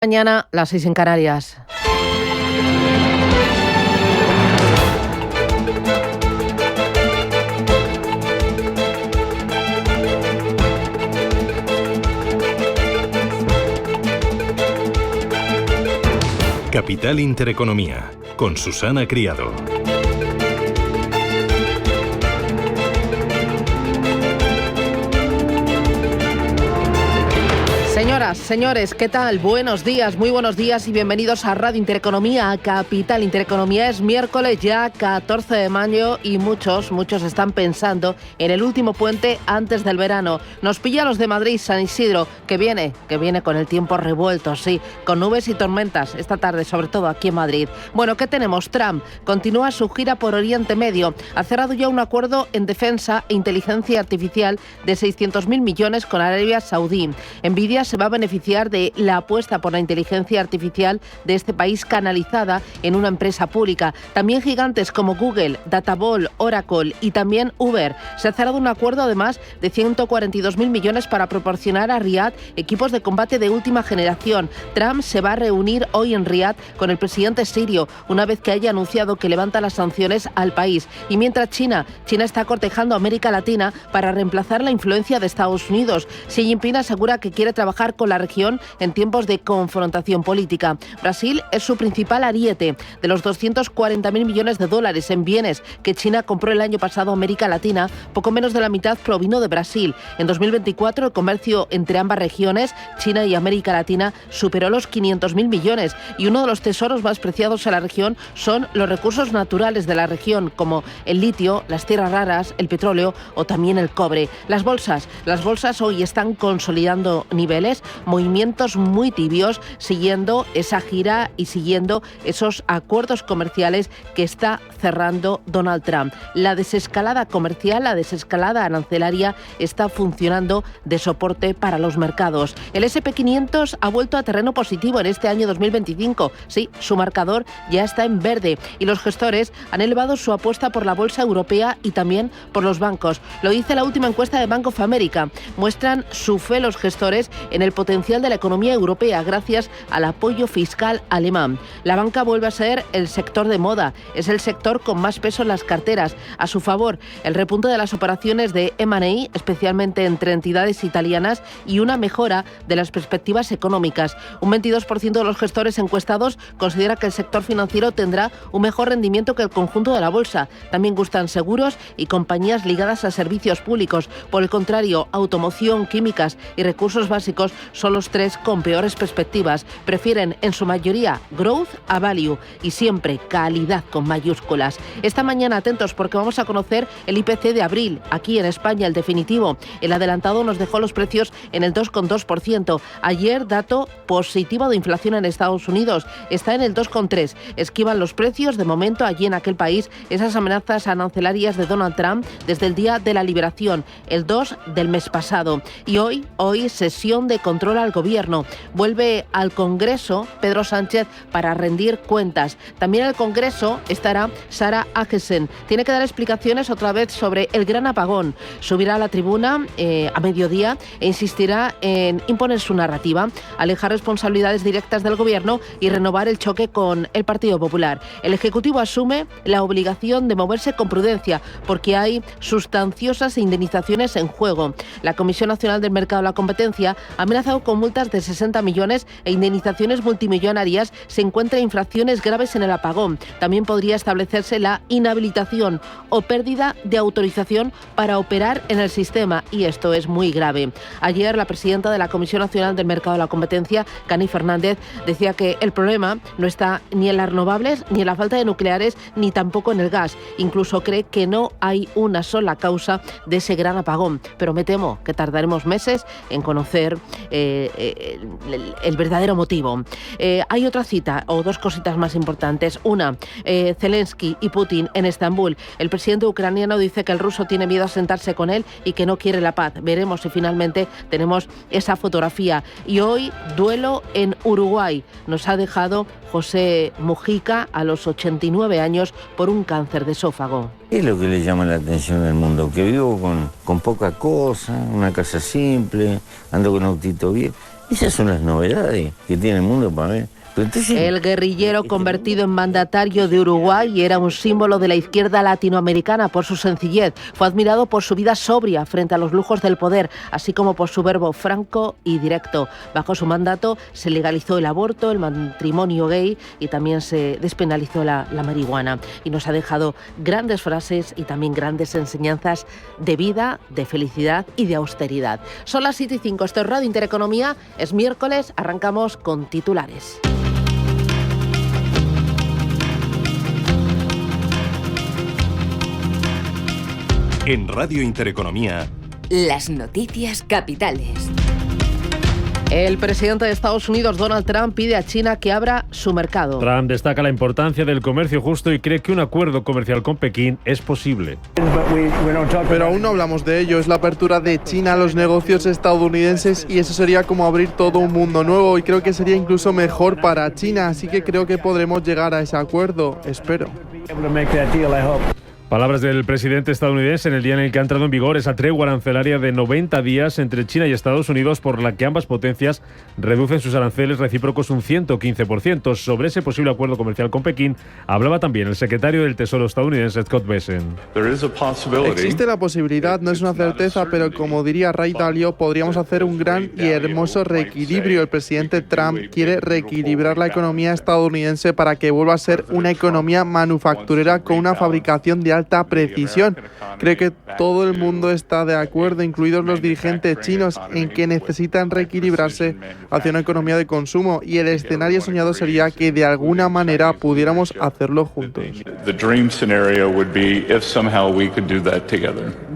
Mañana, las 6 en Canarias. Capital Intereconomía, con Susana Criado. Señoras, señores, ¿qué tal? Buenos días, muy buenos días y bienvenidos a Radio Intereconomía, a Capital Intereconomía. Es miércoles ya 14 de mayo y muchos están pensando en el último puente antes del verano. Nos pilla los de Madrid, San Isidro, que viene con el tiempo revuelto, sí, con nubes y tormentas esta tarde, sobre todo aquí en Madrid. Bueno, ¿qué tenemos? Trump continúa su gira por Oriente Medio. Ha cerrado ya un acuerdo en defensa e inteligencia artificial de 600.000 millones con Arabia Saudí. Nvidia se va a beneficiar de la apuesta por la inteligencia artificial de este país canalizada en una empresa pública. También gigantes como Google, Databall, Oracle y también Uber. Se ha cerrado un acuerdo además de 142.000 millones para proporcionar a Riad equipos de combate de última generación. Trump se va a reunir hoy en Riad con el presidente sirio una vez que haya anunciado que levanta las sanciones al país. Y mientras China está cortejando a América Latina para reemplazar la influencia de Estados Unidos. Xi Jinping asegura que quiere trabajar con la región en tiempos de confrontación política. Brasil es su principal ariete. De los 240.000 millones de dólares en bienes que China compró el año pasado a América Latina, poco menos de la mitad provino de Brasil. En 2024 el comercio entre ambas regiones, China y América Latina, superó los 500.000 millones y uno de los tesoros más preciados en la región son los recursos naturales de la región, como el litio, las tierras raras, el petróleo o también el cobre. Las bolsas hoy están consolidando niveles, movimientos muy tibios, siguiendo esa gira y siguiendo esos acuerdos comerciales que está cerrando Donald Trump. La desescalada comercial, la desescalada arancelaria está funcionando de soporte para los mercados. El S&P 500 ha vuelto a terreno positivo en este año 2025. Sí, su marcador ya está en verde y los gestores han elevado su apuesta por la bolsa europea y también por los bancos. Lo dice la última encuesta de Bank of America. Muestran su fe los gestores en el potencial de la economía europea gracias al apoyo fiscal alemán. La banca vuelve a ser el sector de moda, es el sector con más peso en las carteras. A su favor, el repunte de las operaciones de M&A, especialmente entre entidades italianas, y una mejora de las perspectivas económicas. Un 22% de los gestores encuestados considera que el sector financiero tendrá un mejor rendimiento que el conjunto de la bolsa. También gustan seguros y compañías ligadas a servicios públicos. Por el contrario, automoción, químicas y recursos básicos son los tres con peores perspectivas. Prefieren en su mayoría growth a value y siempre calidad con mayúsculas. Esta mañana atentos porque vamos a conocer el IPC de abril, aquí en España, el definitivo. El adelantado nos dejó los precios en el 2,2%. Ayer dato positivo de inflación en Estados Unidos, está en el 2,3%. Esquivan los precios de momento allí en aquel país esas amenazas arancelarias de Donald Trump desde el día de la liberación, el 2 del mes pasado. Y hoy sesión de control al gobierno. Vuelve al Congreso Pedro Sánchez para rendir cuentas. También en el Congreso estará Sara Agesen. Tiene que dar explicaciones otra vez sobre el gran apagón. Subirá a la tribuna a mediodía e insistirá en imponer su narrativa, alejar responsabilidades directas del gobierno y renovar el choque con el Partido Popular. El Ejecutivo asume la obligación de moverse con prudencia porque hay sustanciosas indemnizaciones en juego. La Comisión Nacional del Mercado de la Competencia ha amenazado con multas de 60 millones e indemnizaciones multimillonarias si encuentra infracciones graves en el apagón. También podría establecerse la inhabilitación o pérdida de autorización para operar en el sistema, y esto es muy grave. Ayer la presidenta de la Comisión Nacional del Mercado de la Competencia, Cani Fernández, decía que el problema no está ni en las renovables, ni en la falta de nucleares, ni tampoco en el gas. Incluso cree que no hay una sola causa de ese gran apagón, pero me temo que tardaremos meses en conocer el verdadero motivo. Hay otra cita o dos cositas más importantes. Una, Zelensky y Putin en Estambul. El presidente ucraniano dice que el ruso tiene miedo a sentarse con él y que no quiere la paz. Veremos si finalmente tenemos esa fotografía. Y hoy, duelo en Uruguay. Nos ha dejado José Mujica a los 89 años por un cáncer de esófago. ¿Qué es lo que le llama la atención del mundo? Que vivo con poca cosa, una casa simple, ando con un autito viejo. Esas son las novedades que tiene el mundo para ver. El guerrillero convertido en mandatario de Uruguay era un símbolo de la izquierda latinoamericana por su sencillez. Fue admirado por su vida sobria frente a los lujos del poder, así como por su verbo franco y directo. Bajo su mandato se legalizó el aborto, el matrimonio gay y también se despenalizó la marihuana. Y nos ha dejado grandes frases y también grandes enseñanzas de vida, de felicidad y de austeridad. Son las 7:05, esto es Radio Intereconomía, es miércoles, arrancamos con titulares. En Radio Intereconomía, las noticias capitales. El presidente de Estados Unidos, Donald Trump, pide a China que abra su mercado. Trump destaca la importancia del comercio justo y cree que un acuerdo comercial con Pekín es posible. Pero aún no hablamos de ello, es la apertura de China a los negocios estadounidenses y eso sería como abrir todo un mundo nuevo y creo que sería incluso mejor para China, así que creo que podremos llegar a ese acuerdo, espero. Palabras del presidente estadounidense en el día en el que ha entrado en vigor esa tregua arancelaria de 90 días entre China y Estados Unidos, por la que ambas potencias reducen sus aranceles recíprocos un 115%. Sobre ese posible acuerdo comercial con Pekín hablaba también el secretario del Tesoro estadounidense, Scott Bessent. Existe la posibilidad, no es una certeza, pero como diría Ray Dalio, podríamos hacer un gran y hermoso reequilibrio. El presidente Trump quiere reequilibrar la economía estadounidense para que vuelva a ser una economía manufacturera con una fabricación de alta precisión. Creo que todo el mundo está de acuerdo, incluidos los dirigentes chinos, en que necesitan reequilibrarse hacia una economía de consumo y el escenario soñado sería que de alguna manera pudiéramos hacerlo juntos.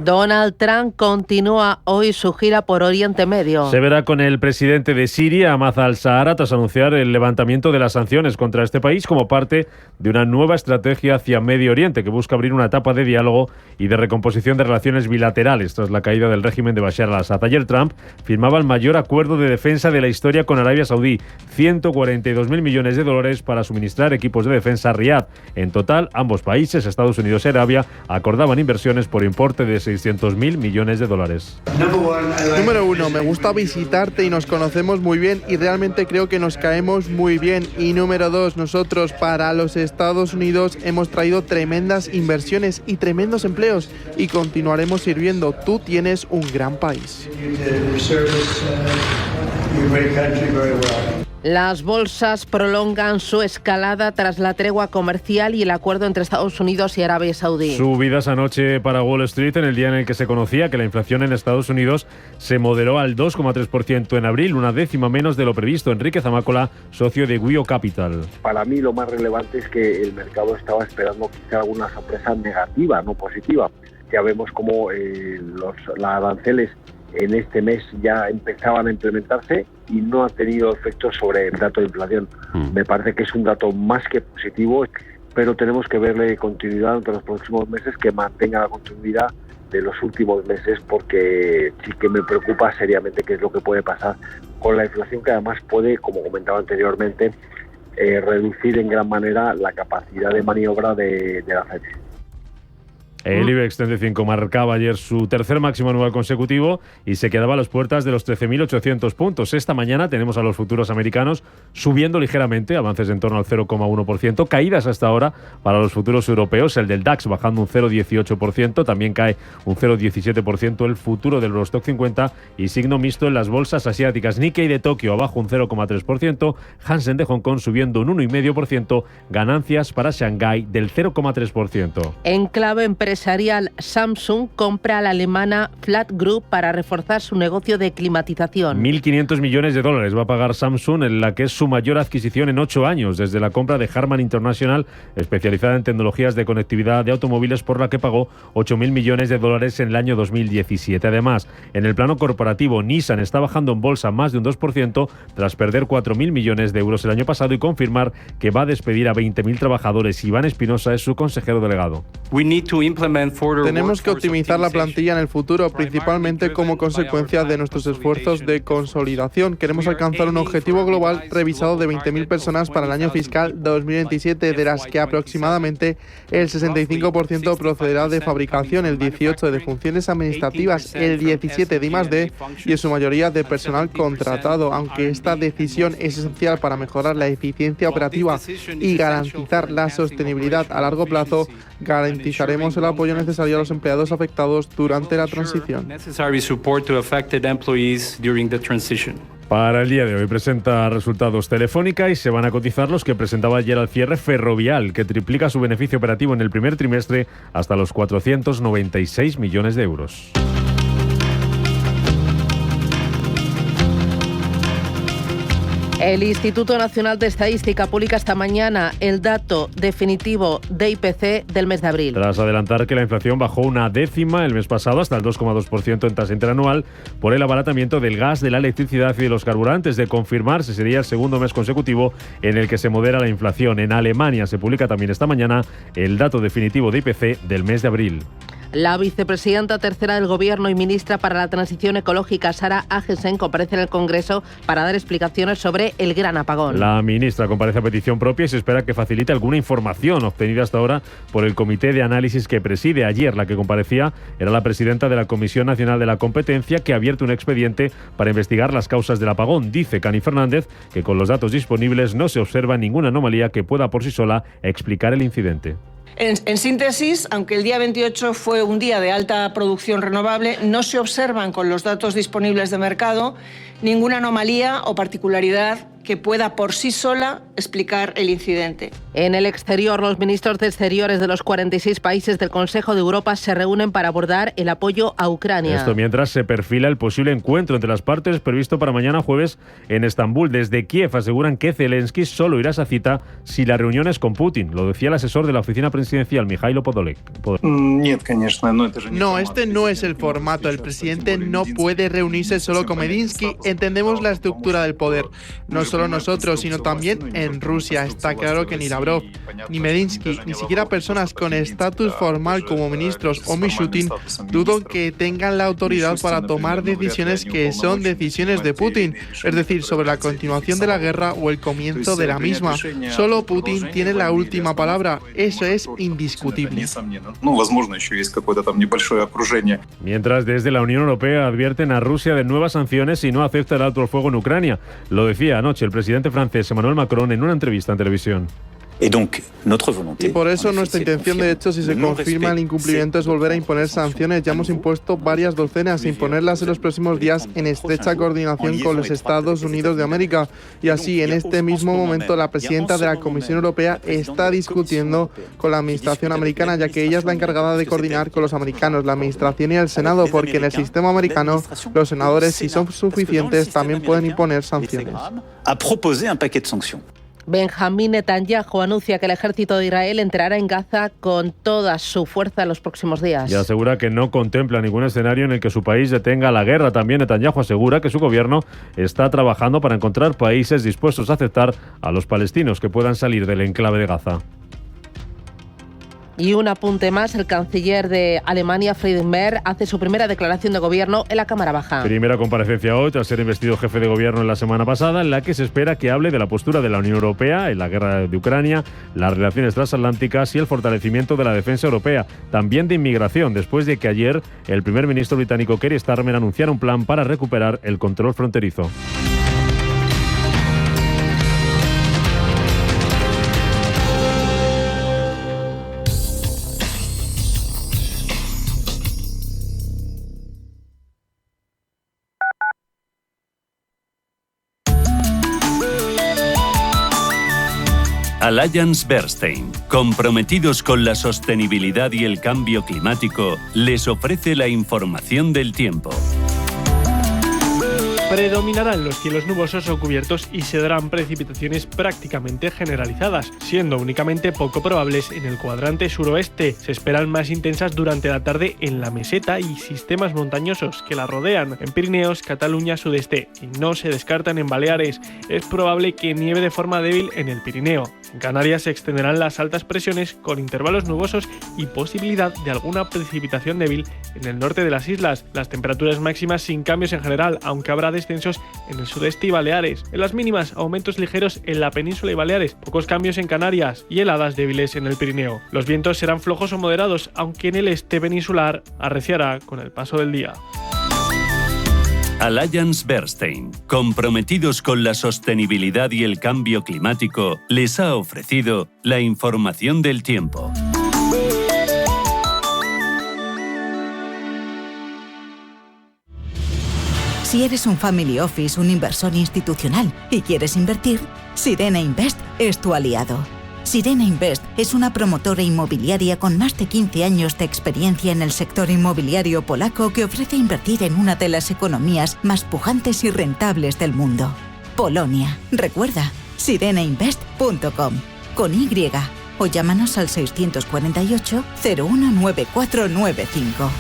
Donald Trump continúa hoy su gira por Oriente Medio. Se verá con el presidente de Siria, Ahmad al-Shara, tras anunciar el levantamiento de las sanciones contra este país como parte de una nueva estrategia hacia Medio Oriente que busca abrir una etapa de diálogo y de recomposición de relaciones bilaterales tras la caída del régimen de Bashar al-Assad. Ayer Trump firmaba el mayor acuerdo de defensa de la historia con Arabia Saudí, $142.000 millones para suministrar equipos de defensa a Riad. En total, ambos países, Estados Unidos y Arabia, acordaban inversiones por importe de $600.000 millones. Número 1, me gusta visitarte y nos conocemos muy bien y realmente creo que nos caemos muy bien. Y número 2, nosotros para los Estados Unidos hemos traído tremendas inversiones y tremendos empleos y continuaremos sirviendo. Tú tienes un gran país. Las bolsas prolongan su escalada tras la tregua comercial y el acuerdo entre Estados Unidos y Arabia Saudí. Subidas anoche para Wall Street en el día en el que se conocía que la inflación en Estados Unidos se moderó al 2,3% en abril, una décima menos de lo previsto. Enrique Zamácola, socio de Guio Capital. Para mí lo más relevante es que el mercado estaba esperando quizá alguna sorpresa negativa, no positiva. Ya vemos cómo los aranceles en este mes ya empezaban a implementarse y no ha tenido efectos sobre el dato de inflación. Me parece que es un dato más que positivo, pero tenemos que verle continuidad entre los próximos meses, que mantenga la continuidad de los últimos meses, porque sí que me preocupa seriamente qué es lo que puede pasar con la inflación, que además puede, como comentaba anteriormente, reducir en gran manera la capacidad de maniobra de la FED. El IBEX 35 marcaba ayer su tercer máximo anual consecutivo y se quedaba a las puertas de los 13.800 puntos. Esta mañana tenemos a los futuros americanos subiendo ligeramente, avances en torno al 0,1%, caídas hasta ahora para los futuros europeos, el del DAX bajando un 0,18%, también cae un 0,17% el futuro del Eurostock 50 y signo mixto en las bolsas asiáticas. Nikkei de Tokio abajo un 0,3%, Hansen de Hong Kong subiendo un 1,5%, ganancias para Shanghái del 0,3%. En clave empresarial, Samsung compra a la alemana Flat Group para reforzar su negocio de climatización. $1.500 millones va a pagar Samsung, en la que es su mayor adquisición en 8 años, desde la compra de Harman International, especializada en tecnologías de conectividad de automóviles, por la que pagó $8.000 millones en el año 2017. Además, en el plano corporativo, Nissan está bajando en bolsa más de un 2% tras perder $4.000 millones el año pasado y confirmar que va a despedir a 20.000 trabajadores. Iván Espinosa es su consejero delegado. Tenemos que optimizar la plantilla en el futuro, principalmente como consecuencia de nuestros esfuerzos de consolidación. Queremos alcanzar un objetivo global revisado de 20.000 personas para el año fiscal 2027, de las que aproximadamente el 65% procederá de fabricación, el 18% de funciones administrativas, el 17% de I+D y en su mayoría de personal contratado. Aunque esta decisión es esencial para mejorar la eficiencia operativa y garantizar la sostenibilidad a largo plazo, garantizaremos el apoyo necesario a los empleados afectados durante la transición. Para el día de hoy presenta resultados Telefónica y se van a cotizar los que presentaba ayer al cierre Ferrovial, que triplica su beneficio operativo en el primer trimestre hasta los 496 millones de euros. El Instituto Nacional de Estadística publica esta mañana el dato definitivo de IPC del mes de abril. Tras adelantar que la inflación bajó una décima el mes pasado hasta el 2,2% en tasa interanual por el abaratamiento del gas, de la electricidad y de los carburantes. De confirmarse, sería el segundo mes consecutivo en el que se modera la inflación. En Alemania se publica también esta mañana el dato definitivo de IPC del mes de abril. La vicepresidenta tercera del Gobierno y ministra para la Transición Ecológica, Sara Agesen, comparece en el Congreso para dar explicaciones sobre el gran apagón. La ministra comparece a petición propia y se espera que facilite alguna información obtenida hasta ahora por el Comité de Análisis que preside. Ayer la que comparecía era la presidenta de la Comisión Nacional de la Competencia, que ha abierto un expediente para investigar las causas del apagón. Dice Cani Fernández que con los datos disponibles no se observa ninguna anomalía que pueda por sí sola explicar el incidente. En síntesis, aunque el día 28 fue un día de alta producción renovable, no se observan con los datos disponibles de mercado ninguna anomalía o particularidad que pueda por sí sola explicar el incidente. En el exterior, los ministros de Exteriores de los 46 países del Consejo de Europa se reúnen para abordar el apoyo a Ucrania. Esto mientras se perfila el posible encuentro entre las partes previsto para mañana jueves en Estambul. Desde Kiev aseguran que Zelensky solo irá a esa cita si la reunión es con Putin. Lo decía el asesor de la oficina presidencial, Mikhailo Podolyak. No, este no es el formato. El presidente no puede reunirse solo con Medinsky. Entendemos la estructura del poder. No solo nosotros, sino también en Rusia. Está claro que ni Lavrov, ni Medinsky, ni siquiera personas con estatus formal como ministros o Mishutin, dudo que tengan la autoridad para tomar decisiones que son decisiones de Putin, es decir, sobre la continuación de la guerra o el comienzo de la misma. Solo Putin tiene la última palabra. Eso es indiscutible. Mientras, desde la Unión Europea advierten a Rusia de nuevas sanciones si no acepta el alto el fuego en Ucrania. Lo decía anoche el presidente francés Emmanuel Macron en una entrevista en televisión. Y por eso nuestra intención, de hecho, si se confirma el incumplimiento, es volver a imponer sanciones. Ya hemos impuesto varias docenas, imponerlas en los próximos días en estrecha coordinación con los Estados Unidos de América. Y así, en este mismo momento, la presidenta de la Comisión Europea está discutiendo con la administración americana, ya que ella es la encargada de coordinar con los americanos, la administración y el Senado, porque en el sistema americano los senadores, si son suficientes, también pueden imponer sanciones. Benjamín Netanyahu anuncia que el ejército de Israel entrará en Gaza con toda su fuerza en los próximos días. Y asegura que no contempla ningún escenario en el que su país detenga la guerra. También Netanyahu asegura que su gobierno está trabajando para encontrar países dispuestos a aceptar a los palestinos que puedan salir del enclave de Gaza. Y un apunte más, el canciller de Alemania, Friedrich Merz, hace su primera declaración de gobierno en la Cámara Baja. Primera comparecencia hoy, tras ser investido jefe de gobierno en la semana pasada, en la que se espera que hable de la postura de la Unión Europea en la guerra de Ucrania, las relaciones transatlánticas y el fortalecimiento de la defensa europea. También de inmigración, después de que ayer el primer ministro británico Keir Starmer anunciara un plan para recuperar el control fronterizo. Allianz Bernstein, comprometidos con la sostenibilidad y el cambio climático, les ofrece la información del tiempo. Predominarán los cielos nubosos o cubiertos y se darán precipitaciones prácticamente generalizadas, siendo únicamente poco probables en el cuadrante suroeste. Se esperan más intensas durante la tarde en la meseta y sistemas montañosos que la rodean, en Pirineos, Cataluña, sudeste, y no se descartan en Baleares. Es probable que nieve de forma débil en el Pirineo. En Canarias se extenderán las altas presiones con intervalos nubosos y posibilidad de alguna precipitación débil en el norte de las islas. Las temperaturas máximas sin cambios en general, aunque habrá descensos en el sudeste y Baleares. En las mínimas, aumentos ligeros en la península y Baleares, pocos cambios en Canarias y heladas débiles en el Pirineo. Los vientos serán flojos o moderados, aunque en el este peninsular arreciará con el paso del día. Allianz Bernstein, comprometidos con la sostenibilidad y el cambio climático, les ha ofrecido la información del tiempo. Si eres un family office, un inversor institucional y quieres invertir, Sirena Invest es tu aliado. Sirena Invest es una promotora inmobiliaria con más de 15 años de experiencia en el sector inmobiliario polaco que ofrece invertir en una de las economías más pujantes y rentables del mundo. Polonia. Recuerda, sirenainvest.com con Y o llámanos al 648 019495.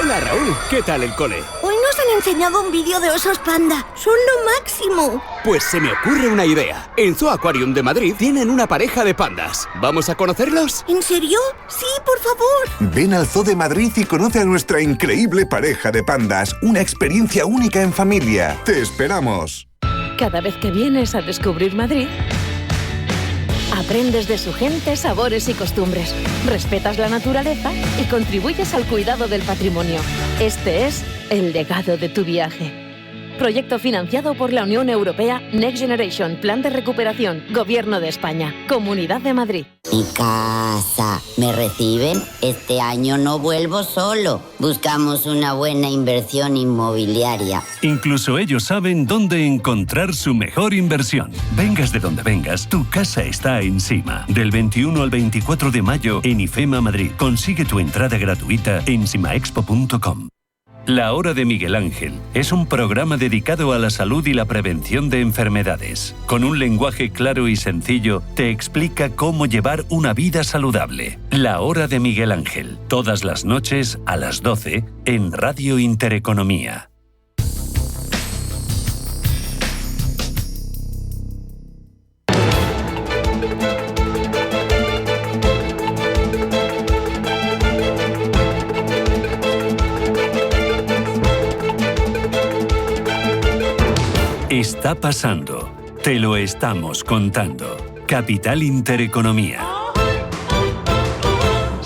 Hola Raúl, ¿qué tal el cole? Hoy nos han enseñado un vídeo de osos panda. ¡Son lo máximo! Pues se me ocurre una idea. En Zoo Aquarium de Madrid tienen una pareja de pandas. ¿Vamos a conocerlos? ¿En serio? Sí, por favor. Ven al Zoo de Madrid y conoce a nuestra increíble pareja de pandas. Una experiencia única en familia. ¡Te esperamos! Cada vez que vienes a descubrir Madrid, aprendes de su gente, sabores y costumbres, respetas la naturaleza y contribuyes al cuidado del patrimonio. Este es el legado de tu viaje. Proyecto financiado por la Unión Europea Next Generation, Plan de Recuperación, Gobierno de España, Comunidad de Madrid. Mi casa, ¿me reciben? Este año no vuelvo solo. Buscamos una buena inversión inmobiliaria. Incluso ellos saben dónde encontrar su mejor inversión. Vengas de donde vengas, tu casa está encima. Del 21 al 24 de mayo en IFEMA Madrid. Consigue tu entrada gratuita en simaexpo.com. La Hora de Miguel Ángel es un programa dedicado a la salud y la prevención de enfermedades. Con un lenguaje claro y sencillo, te explica cómo llevar una vida saludable. La Hora de Miguel Ángel, todas las noches a las 12 en Radio Intereconomía. Está pasando. Te lo estamos contando. Capital Intereconomía.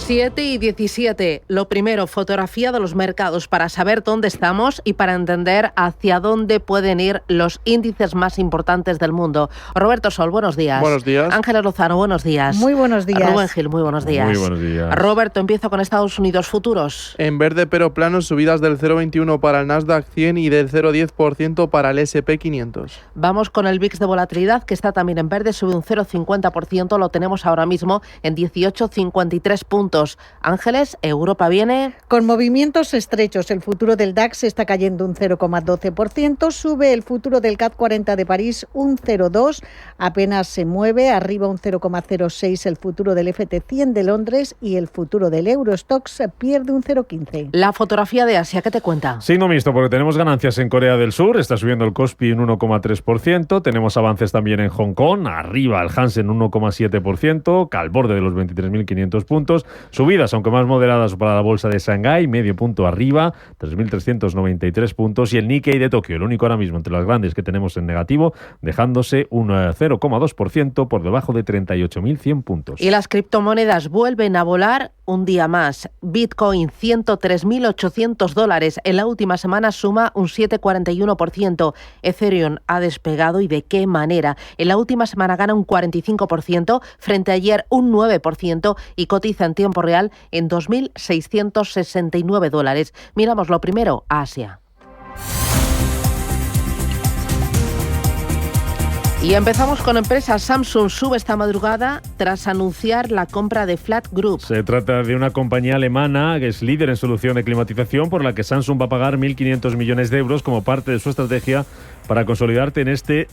7:17. Lo primero, fotografía de los mercados para saber dónde estamos y para entender hacia dónde pueden ir los índices más importantes del mundo. Roberto Sol, buenos días. Buenos días. Ángeles Lozano, buenos días. Muy buenos días. Rubén Gil, muy buenos días. Muy buenos días. Roberto, empiezo con Estados Unidos futuros. En verde pero plano, subidas del 0,21 para el Nasdaq 100 y del 0,10% para el S&P 500. Vamos con el VIX de volatilidad, que está también en verde, sube un 0,50%, lo tenemos ahora mismo en 18,53 puntos. Ángeles, Europa viene con movimientos estrechos. El futuro del DAX está cayendo un 0,12%, sube el futuro del CAC 40 de París un 0,2%, apenas se mueve, arriba un 0,06% el futuro del FT100 de Londres y el futuro del Eurostoxx pierde un 0,15%. La fotografía de Asia, ¿qué te cuenta? Signo mixto, porque tenemos ganancias en Corea del Sur, está subiendo el Kospi un 1,3%, tenemos avances también en Hong Kong, arriba el Hansen 1,7%, al borde de los 23.500 puntos, subidas, aunque más moderadas para la bolsa de Shanghái, medio punto arriba, 3.393 puntos, y el Nikkei de Tokio, el único ahora mismo entre las grandes que tenemos en negativo, dejándose un 0,2% por debajo de 38.100 puntos. Y las criptomonedas vuelven a volar un día más. Bitcoin, $103.800. En la última semana suma un 7,41%. Ethereum ha despegado, y de qué manera. En la última semana gana un 45%, frente a ayer un 9%, y cotiza en tiempo real en $2.669. Miramos lo primero a Asia. Y empezamos con empresas. Samsung sube esta madrugada tras anunciar la compra de Flat Group. Se trata de una compañía alemana que es líder en solución de climatización, por la que Samsung va a pagar 1.500 millones de euros como parte de su estrategia para consolidarte en este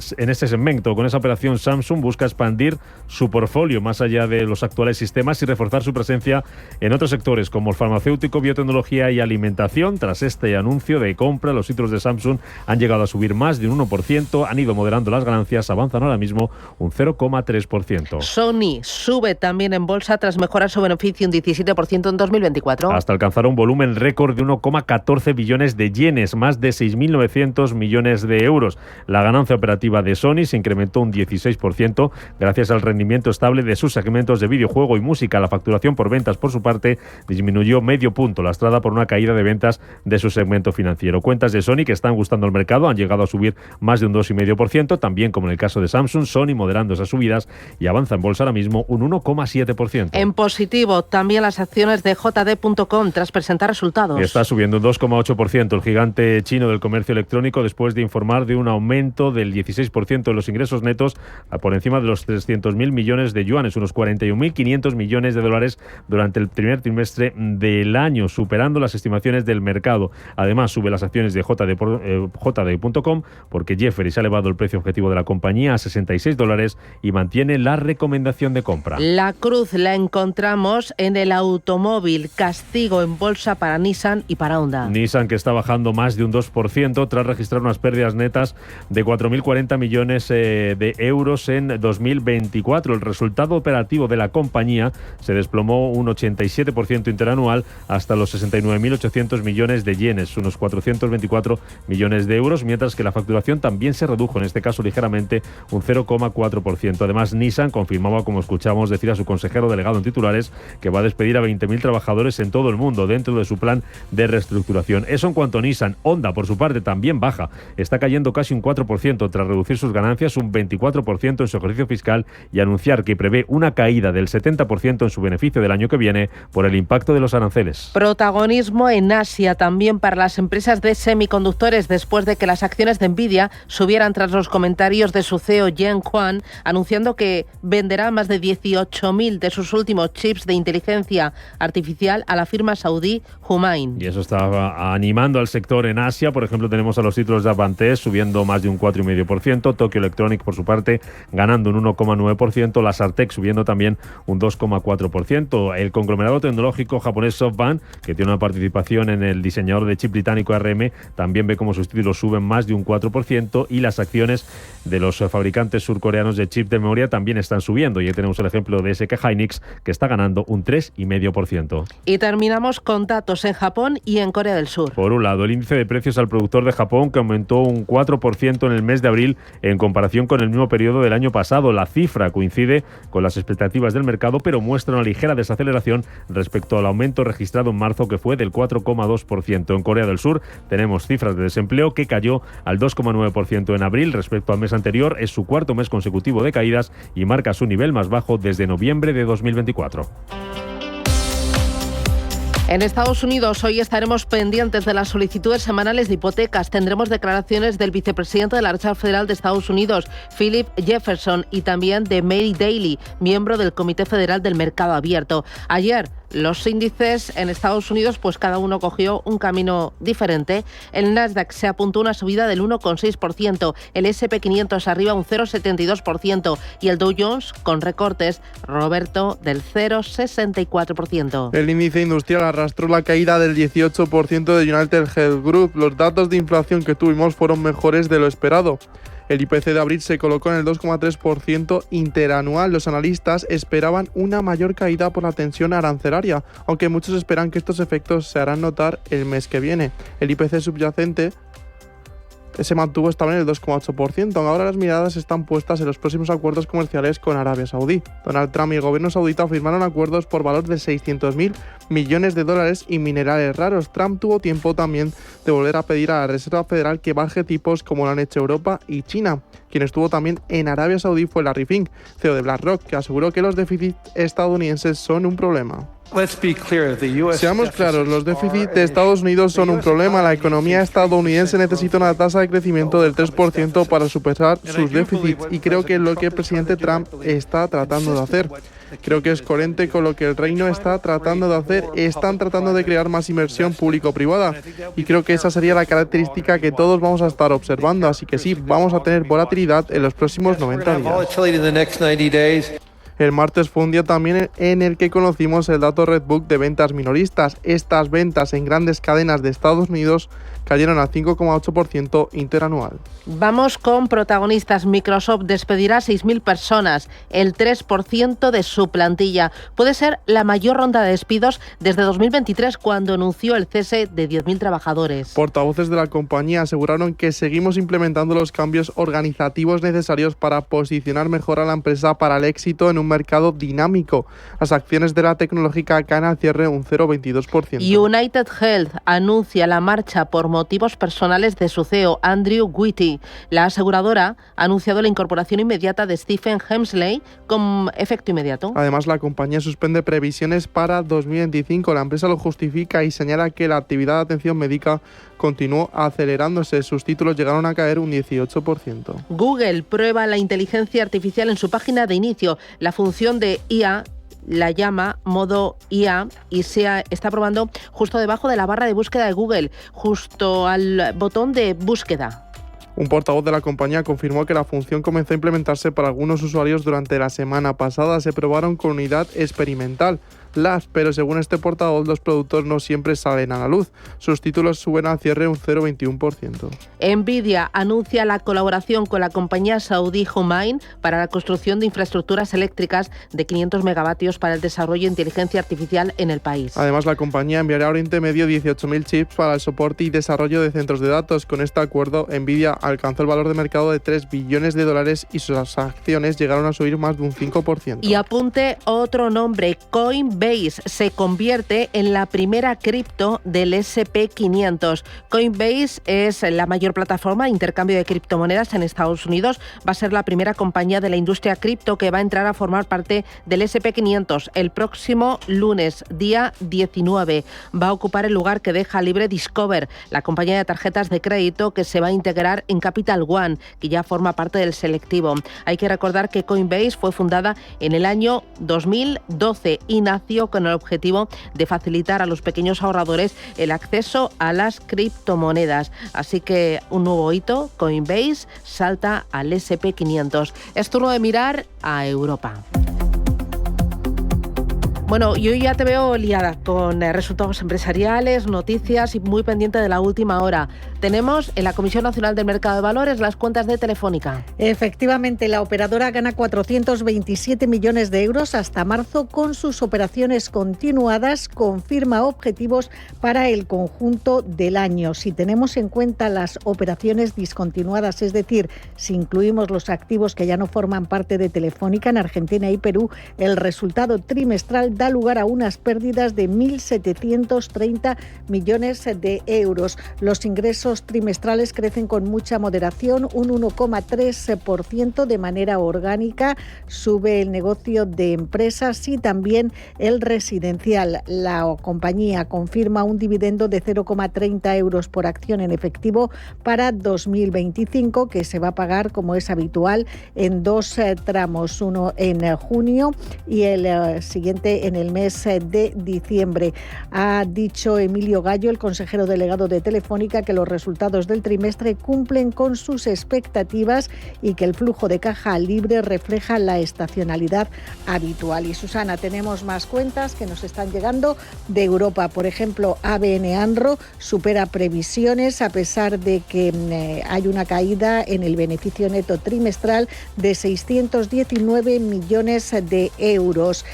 segmento. Con esa operación, Samsung busca expandir su portfolio más allá de los actuales sistemas y reforzar su presencia en otros sectores como el farmacéutico, biotecnología y alimentación. Tras este anuncio de compra, los títulos de Samsung han llegado a subir más de un 1%, han ido moderando las ganancias, avanzan ahora mismo un 0,3%. Sony sube también en bolsa tras mejorar su beneficio un 17% en 2024. Hasta alcanzar un volumen récord de 1,14 billones de yenes, más de 6.900 millones de euros. La ganancia operativa de Sony se incrementó un 16% gracias al rendimiento estable de sus segmentos de videojuego y música. La facturación por ventas, por su parte, disminuyó medio punto, lastrada por una caída de ventas de su segmento financiero. Cuentas de Sony que están gustando al mercado han llegado a subir más de un 2,5%, también como en el caso de Samsung. Sony moderando esas subidas y avanza en bolsa ahora mismo un 1,7%. En positivo, también las acciones de JD.com tras presentar resultados. Está subiendo un 2,8% el gigante chino del comercio electrónico después de informar de un aumento del 16% de los ingresos netos por encima de los 300.000 millones de yuanes, unos 41.500 millones de dólares durante el primer trimestre del año, superando las estimaciones del mercado. Además, sube las acciones de JD.com porque Jefferies ha elevado el precio objetivo de la compañía a $66 y mantiene la recomendación de compra. La cruz la encontramos en el automóvil. Castigo en bolsa para Nissan y para Honda. Nissan, que está bajando más de un 2% tras registrar unas pérdidas netas de 4.040 millones de euros en 2024. El resultado operativo de la compañía se desplomó un 87% interanual hasta los 69.800 millones de yenes, unos 424 millones de euros, mientras que la facturación también se redujo, en este caso ligeramente, un 0,4%. Además, Nissan confirmaba, como escuchamos decir a su consejero delegado en titulares, que va a despedir a 20.000 trabajadores en todo el mundo dentro de su plan de reestructuración. Eso en cuanto a Nissan. Honda, por su parte, también baja. Está cayendo casi un 4% tras reducir sus ganancias un 24% en su ejercicio fiscal y anunciar que prevé una caída del 70% en su beneficio del año que viene por el impacto de los aranceles. Protagonismo en Asia también para las empresas de semiconductores después de que las acciones de Nvidia subieran tras los comentarios de su CEO Jen Huang, anunciando que venderá más de 18.000 de sus últimos chips de inteligencia artificial a la firma saudí Humain. Y eso está animando al sector en Asia. Por ejemplo, tenemos a los títulos de Advantest subiendo más de un 4,5%, Tokyo Electronic, por su parte, ganando un 1,9%, la Sartec subiendo también un 2,4%. El conglomerado tecnológico japonés SoftBank, que tiene una participación en el diseñador de chip británico ARM, también ve como sus títulos suben más de un 4%, y las acciones de los fabricantes surcoreanos de chip de memoria también están subiendo. Y ahí tenemos el ejemplo de SK Hynix, que está ganando un 3,5%. Y terminamos con datos en Japón y en Corea del Sur. Por un lado, el índice de precios al productor de Japón, que aumentó un 4% en el mes de abril en comparación con el mismo periodo del año pasado. La cifra coincide con las expectativas del mercado, pero muestra una ligera desaceleración respecto al aumento registrado en marzo, que fue del 4,2%. En Corea del Sur tenemos cifras de desempleo que cayó al 2,9% en abril respecto al mes anterior. Es su cuarto mes consecutivo de caídas y marca su nivel más bajo desde noviembre de 2024. En Estados Unidos hoy estaremos pendientes de las solicitudes semanales de hipotecas. Tendremos declaraciones del vicepresidente de la Reserva Federal de Estados Unidos, Philip Jefferson, y también de Mary Daly, miembro del Comité Federal del Mercado Abierto. Ayer los índices en Estados Unidos, pues cada uno cogió un camino diferente. El Nasdaq se apuntó una subida del 1,6%, el S&P 500 arriba un 0,72% y el Dow Jones con recortes, Roberto, del 0,64%. El índice industrial arrastró la caída del 18% de United Health Group. Los datos de inflación que tuvimos fueron mejores de lo esperado. El IPC de abril se colocó en el 2,3% interanual. Los analistas esperaban una mayor caída por la tensión arancelaria, aunque muchos esperan que estos efectos se harán notar el mes que viene. El IPC subyacente se mantuvo estable en el 2,8%. Ahora las miradas están puestas en los próximos acuerdos comerciales con Arabia Saudí. Donald Trump y el gobierno saudita firmaron acuerdos por valor de 600.000 millones de dólares y minerales raros. Trump tuvo tiempo también de volver a pedir a la Reserva Federal que baje tipos como lo han hecho Europa y China. Quien estuvo también en Arabia Saudí fue Larry Fink, CEO de BlackRock, que aseguró que los déficits estadounidenses son un problema. Seamos claros, los déficits de Estados Unidos son un problema. La economía estadounidense necesita una tasa de crecimiento del 3% para superar sus déficits y creo que es lo que el presidente Trump está tratando de hacer. Creo que es coherente con lo que el Reino está tratando de hacer. Están tratando de crear más inversión público-privada y creo que esa sería la característica que todos vamos a estar observando. Así que sí, vamos a tener volatilidad en los próximos 90 días. El martes fue un día también en el que conocimos el dato Redbook de ventas minoristas. Estas ventas en grandes cadenas de Estados Unidos cayeron al 5,8% interanual. Vamos con protagonistas. Microsoft despedirá 6.000 personas, el 3% de su plantilla. Puede ser la mayor ronda de despidos desde 2023, cuando anunció el cese de 10.000 trabajadores. Portavoces de la compañía aseguraron que seguimos implementando los cambios organizativos necesarios para posicionar mejor a la empresa para el éxito en un mercado dinámico. Las acciones de la tecnológica caen al cierre un 0,22%. United Health anuncia la marcha por motivos personales de su CEO, Andrew Whitty. La aseguradora ha anunciado la incorporación inmediata de Stephen Hemsley con efecto inmediato. Además, la compañía suspende previsiones para 2025. La empresa lo justifica y señala que la actividad de atención médica continuó acelerándose. Sus títulos llegaron a caer un 18%. Google prueba la inteligencia artificial en su página de inicio. La función de IA la llama modo IA y se está probando justo debajo de la barra de búsqueda de Google, justo al botón de búsqueda. Un portavoz de la compañía confirmó que la función comenzó a implementarse para algunos usuarios durante la semana pasada. Se probaron con unidad experimental, pero según este portavoz, los productos no siempre salen a la luz. Sus títulos suben al cierre un 0,21%. Nvidia anuncia la colaboración con la compañía saudí Humain para la construcción de infraestructuras eléctricas de 500 megavatios para el desarrollo de inteligencia artificial en el país. Además, la compañía enviará a Oriente Medio 18.000 chips para el soporte y desarrollo de centros de datos. Con este acuerdo, Nvidia alcanzó el valor de mercado de $3 billones y sus acciones llegaron a subir más de un 5%. Y apunte otro nombre, Coinbase se convierte en la primera cripto del SP500. Coinbase es la mayor plataforma de intercambio de criptomonedas en Estados Unidos. Va a ser la primera compañía de la industria cripto que va a entrar a formar parte del SP500 el próximo lunes, día 19. Va a ocupar el lugar que deja libre Discover, la compañía de tarjetas de crédito que se va a integrar en Capital One, que ya forma parte del selectivo. Hay que recordar que Coinbase fue fundada en el año 2012 y nació con el objetivo de facilitar a los pequeños ahorradores el acceso a las criptomonedas. Así que un nuevo hito, Coinbase salta al SP500. Es turno de mirar a Europa. Bueno, yo ya te veo liada con resultados empresariales, noticias y muy pendiente de la última hora. Tenemos en la Comisión Nacional del Mercado de Valores las cuentas de Telefónica. Efectivamente, la operadora gana 427 millones de euros hasta marzo con sus operaciones continuadas. Confirma objetivos para el conjunto del año. Si tenemos en cuenta las operaciones discontinuadas, es decir, si incluimos los activos que ya no forman parte de Telefónica en Argentina y Perú, el resultado trimestral da lugar a unas pérdidas de 1.730 millones de euros. Los ingresos trimestrales crecen con mucha moderación, un 1,3% de manera orgánica. Sube el negocio de empresas y también el residencial. La compañía confirma un dividendo de 0,30 euros por acción en efectivo para 2025, que se va a pagar, como es habitual, en dos tramos, uno en junio y el siguiente en el mes de diciembre. Ha dicho Emilio Gallo, el consejero delegado de Telefónica, que los resultados del trimestre cumplen con sus expectativas y que el flujo de caja libre refleja la estacionalidad habitual. Y Susana, tenemos más cuentas que nos están llegando de Europa. Por ejemplo, ABN AMRO supera previsiones a pesar de que hay una caída en el beneficio neto trimestral de 619 millones de euros.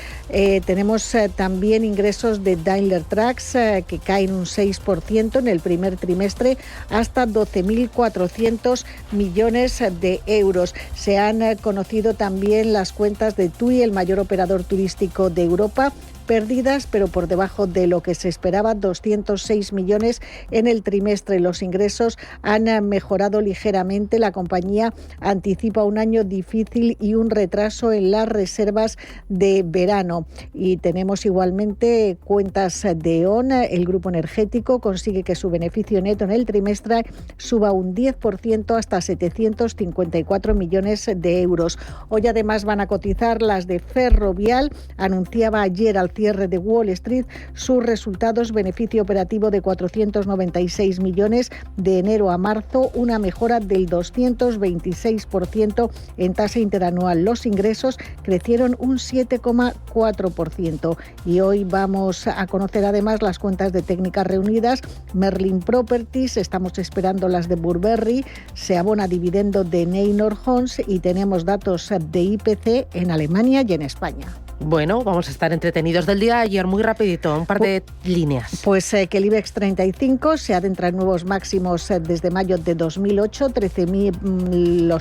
Tenemos también ingresos de Daimler Trucks que caen un 6% en el primer trimestre hasta 12.400 millones de euros. Se han conocido también las cuentas de TUI, el mayor operador turístico de Europa, pérdidas, pero por debajo de lo que se esperaba, 206 millones en el trimestre. Los ingresos han mejorado ligeramente. La compañía anticipa un año difícil y un retraso en las reservas de verano. Y tenemos igualmente cuentas de E.ON. El grupo energético consigue que su beneficio neto en el trimestre suba un 10% hasta 754 millones de euros. Hoy además van a cotizar las de Ferrovial. Anunciaba ayer al cierre de Wall Street sus resultados, beneficio operativo de 496 millones de enero a marzo, una mejora del 226% en tasa interanual. Los ingresos crecieron un 7,4%. Y hoy vamos a conocer además las cuentas de Técnicas Reunidas, Merlin Properties, estamos esperando las de Burberry, se abona dividendo de Neinor Homes y tenemos datos de IPC en Alemania y en España. Bueno, vamos a estar entretenidos del día. Ayer, muy rapidito, un par de líneas. Pues que el IBEX 35 se adentra en nuevos máximos desde mayo de 2008, los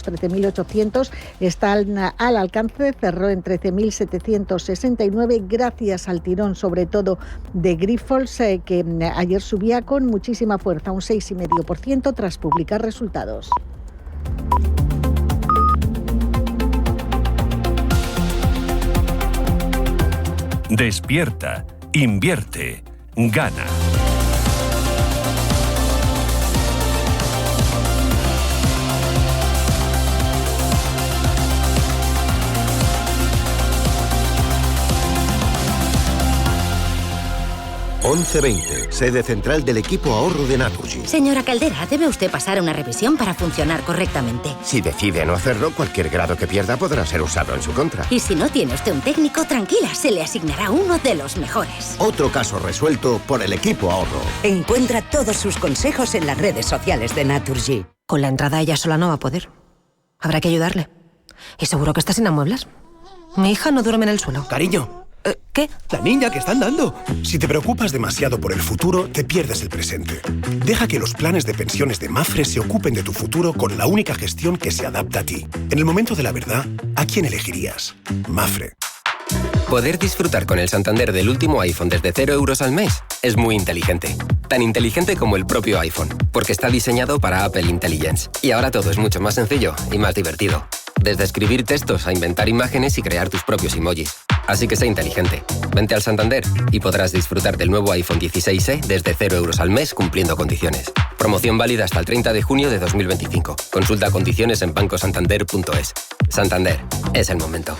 13.800 están al alcance, cerró en 13.769 gracias al tirón sobre todo de Grifols, que ayer subía con muchísima fuerza, un 6,5% tras publicar resultados. Despierta, invierte, gana. (11:20), sede central del equipo ahorro de Naturgy. Señora Caldera, debe usted pasar una revisión para funcionar correctamente. Si decide no hacerlo, cualquier grado que pierda podrá ser usado en su contra. Y si no tiene usted un técnico, tranquila, se le asignará uno de los mejores. Otro caso resuelto por el equipo ahorro. Encuentra todos sus consejos en las redes sociales de Naturgy. Con la entrada ella sola no va a poder. Habrá que ayudarle. Y seguro que está sin amueblas. Mi hija no duerme en el suelo. Cariño. ¿Qué? La niña que están dando. Si te preocupas demasiado por el futuro, te pierdes el presente. Deja que los planes de pensiones de Mafre se ocupen de tu futuro con la única gestión que se adapta a ti. En el momento de la verdad, ¿a quién elegirías? Mafre. Poder disfrutar con el Santander del último iPhone desde 0 euros al mes es muy inteligente. Tan inteligente como el propio iPhone, porque está diseñado para Apple Intelligence. Y ahora todo es mucho más sencillo y más divertido. Desde escribir textos a inventar imágenes y crear tus propios emojis. Así que sé inteligente. Vente al Santander y podrás disfrutar del nuevo iPhone 16e desde 0 euros al mes cumpliendo condiciones. Promoción válida hasta el 30 de junio de 2025. Consulta condiciones en bancosantander.es. Santander, es el momento.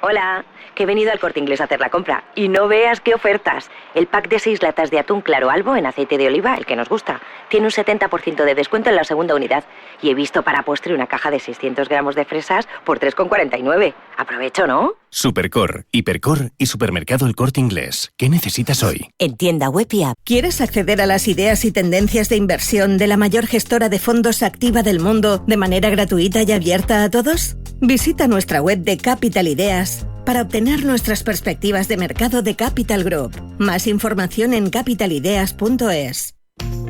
Hola, que he venido al Corte Inglés a hacer la compra. Y no veas qué ofertas. El pack de 6 latas de atún claro albo en aceite de oliva, el que nos gusta, tiene un 70% de descuento en la segunda unidad. Y he visto para postre una caja de 600 gramos de fresas por 3,49. Aprovecho, ¿no? Supercor, Hipercor y Supermercado El Corte Inglés. ¿Qué necesitas hoy? En tienda web y app. ¿Quieres acceder a las ideas y tendencias de inversión de la mayor gestora de fondos activa del mundo de manera gratuita y abierta a todos? Visita nuestra web de Capital Ideas para obtener nuestras perspectivas de mercado de Capital Group. Más información en capitalideas.es.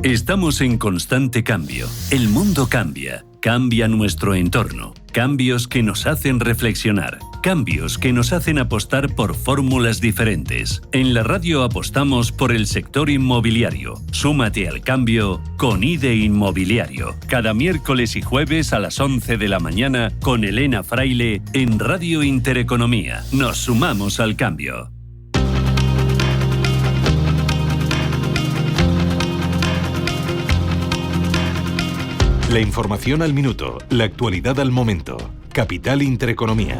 Estamos en constante cambio. El mundo cambia. Cambia nuestro entorno. Cambios que nos hacen reflexionar. Cambios que nos hacen apostar por fórmulas diferentes. En la radio apostamos por el sector inmobiliario. Súmate al cambio con IDE Inmobiliario. Cada miércoles y jueves a las 11 de la mañana con Elena Fraile en Radio Intereconomía. Nos sumamos al cambio. La información al minuto, la actualidad al momento. Capital Intereconomía.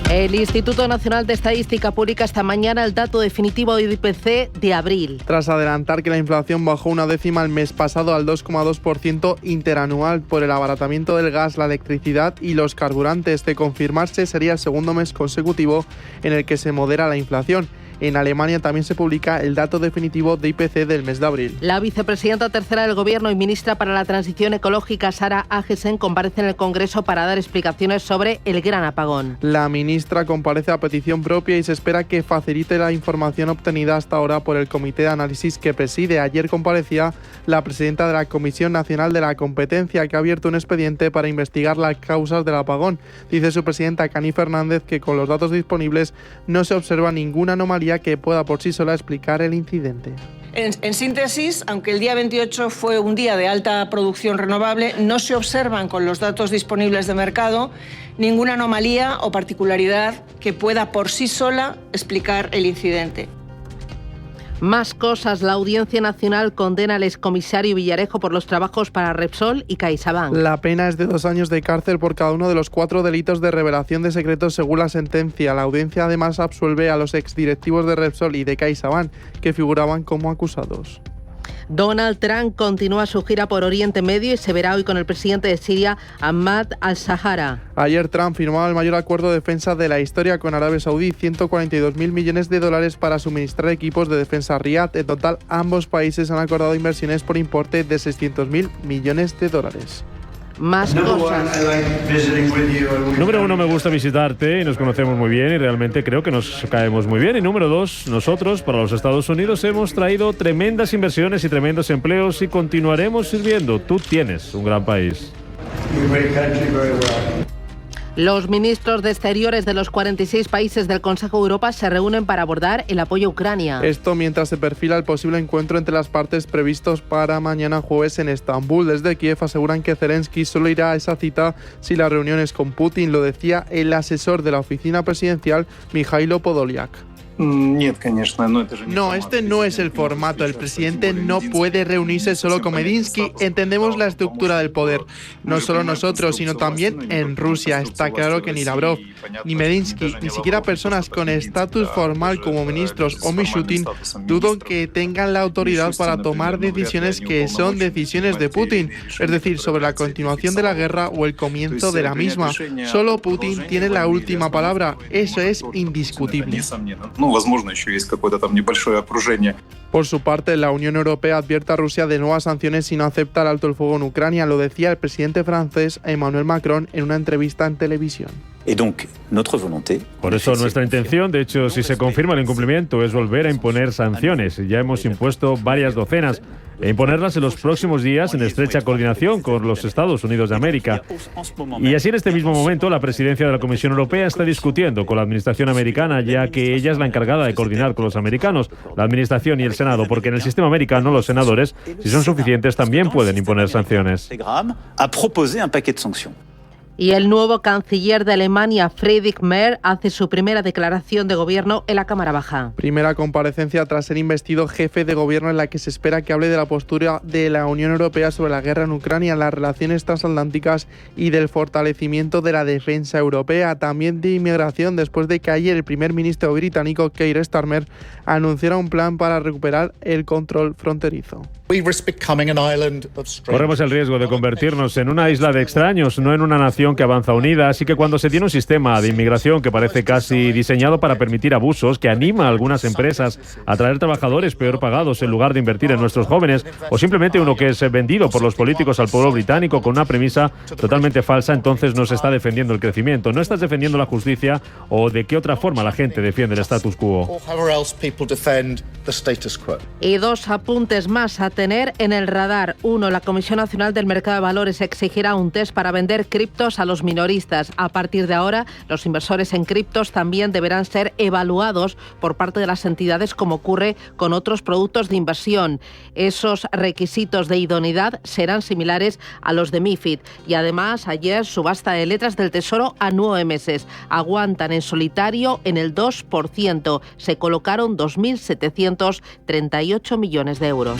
El Instituto Nacional de Estadística publica esta mañana el dato definitivo de IPC de abril. Tras adelantar que la inflación bajó una décima el mes pasado al 2,2% interanual por el abaratamiento del gas, la electricidad y los carburantes, de confirmarse sería el segundo mes consecutivo en el que se modera la inflación. En Alemania también se publica el dato definitivo de IPC del mes de abril. La vicepresidenta tercera del Gobierno y ministra para la Transición Ecológica, Sara Agesen, comparece en el Congreso para dar explicaciones sobre el gran apagón. La ministra comparece a petición propia y se espera que facilite la información obtenida hasta ahora por el Comité de Análisis que preside. Ayer comparecía la presidenta de la Comisión Nacional de la Competencia, que ha abierto un expediente para investigar las causas del apagón. Dice su presidenta, Cani Fernández, que con los datos disponibles no se observa ninguna anomalía que pueda por sí sola explicar el incidente. En síntesis, aunque el día 28 fue un día de alta producción renovable, no se observan con los datos disponibles de mercado ninguna anomalía o particularidad que pueda por sí sola explicar el incidente. Más cosas. La Audiencia Nacional condena al excomisario Villarejo por los trabajos para Repsol y CaixaBank. La pena es de 2 años de cárcel por cada uno de los 4 delitos de revelación de secretos según la sentencia. La audiencia además absuelve a los exdirectivos de Repsol y de CaixaBank, que figuraban como acusados. Donald Trump continúa su gira por Oriente Medio y se verá hoy con el presidente de Siria, Ahmad al-Shahara. Ayer Trump firmaba el mayor acuerdo de defensa de la historia con Arabia Saudí, $142.000 millones para suministrar equipos de defensa a Riad. En total, ambos países han acordado inversiones por importe de $600.000 millones. Más cosas. Número 1, me gusta visitarte y nos conocemos muy bien y realmente creo que nos caemos muy bien. Y número 2, nosotros para los Estados Unidos hemos traído tremendas inversiones y tremendos empleos y continuaremos sirviendo. Tú tienes un gran país. Los ministros de Exteriores de los 46 países del Consejo de Europa se reúnen para abordar el apoyo a Ucrania. Esto mientras se perfila el posible encuentro entre las partes previstos para mañana jueves en Estambul. Desde Kiev aseguran que Zelensky solo irá a esa cita si la reunión es con Putin. Lo decía el asesor de la oficina presidencial, Mikhailo Podolyak. No, este no es el formato. El presidente no puede reunirse solo con Medinsky. Entendemos la estructura del poder. No solo nosotros, sino también en Rusia. Está claro que ni Lavrov, ni Medinsky, ni siquiera personas con estatus formal como ministros o Mishutin, dudo que tengan la autoridad para tomar decisiones que son decisiones de Putin, es decir, sobre la continuación de la guerra o el comienzo de la misma. Solo Putin tiene la última palabra. Eso es indiscutible. Por su parte, la Unión Europea advierte a Rusia de nuevas sanciones si no acepta el alto el fuego en Ucrania. Lo decía el presidente francés Emmanuel Macron en una entrevista en televisión. Por eso nuestra intención, de hecho, si se confirma el incumplimiento, es volver a imponer sanciones. Ya hemos impuesto varias docenas e imponerlas en los próximos días en estrecha coordinación con los Estados Unidos de América. Y así en este mismo momento la presidencia de la Comisión Europea está discutiendo con la administración americana, ya que ella es la encargada de coordinar con los americanos, la administración y el Senado, porque en el sistema americano los senadores, si son suficientes, también pueden imponer sanciones. Y el nuevo canciller de Alemania, Friedrich Merz, hace su primera declaración de gobierno en la Cámara Baja. Primera comparecencia tras ser investido jefe de gobierno en la que se espera que hable de la postura de la Unión Europea sobre la guerra en Ucrania, las relaciones transatlánticas y del fortalecimiento de la defensa europea. También de inmigración, después de que ayer el primer ministro británico, Keir Starmer, anunciara un plan para recuperar el control fronterizo. Corremos el riesgo de convertirnos en una isla de extraños, no en una nación que avanza unida, así que cuando se tiene un sistema de inmigración que parece casi diseñado para permitir abusos, que anima a algunas empresas a traer trabajadores peor pagados en lugar de invertir en nuestros jóvenes, o simplemente uno que es vendido por los políticos al pueblo británico con una premisa totalmente falsa, entonces no se está defendiendo el crecimiento, no estás defendiendo la justicia, o de qué otra forma la gente defiende el status quo. Y 2 apuntes más a tener en el radar. 1. La Comisión Nacional del Mercado de Valores exigirá un test para vender criptos a los minoristas. A partir de ahora, los inversores en criptos también deberán ser evaluados por parte de las entidades, como ocurre con otros productos de inversión. Esos requisitos de idoneidad serán similares a los de MiFID. Y además, ayer, subasta de letras del Tesoro a 9 meses. Aguantan en solitario en el 2%. Se colocaron 2.738 millones de euros.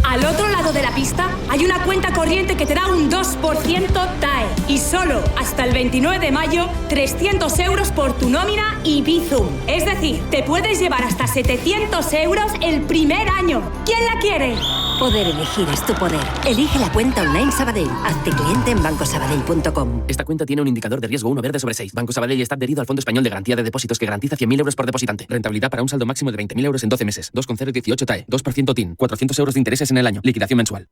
Al otro lado de la pista hay una cuenta corriente que te da un 2% TAE. Y solo hasta el 29 de mayo, 300 euros por tu nómina y Bizum. Es decir, te puedes llevar hasta 700 euros el primer año. ¿Quién la quiere? Poder elegir es tu poder. Elige la cuenta online Sabadell. Hazte cliente en bancosabadell.com. Esta cuenta tiene un indicador de riesgo 1 verde sobre 6. Banco Sabadell está adherido al Fondo Español de Garantía de Depósitos que garantiza 100.000 euros por depositante. Rentabilidad para un saldo máximo de 20.000 euros en 12 meses. 2,018 TAE. 2% TIN. 400 euros de intereses en el año. Liquidación mensual.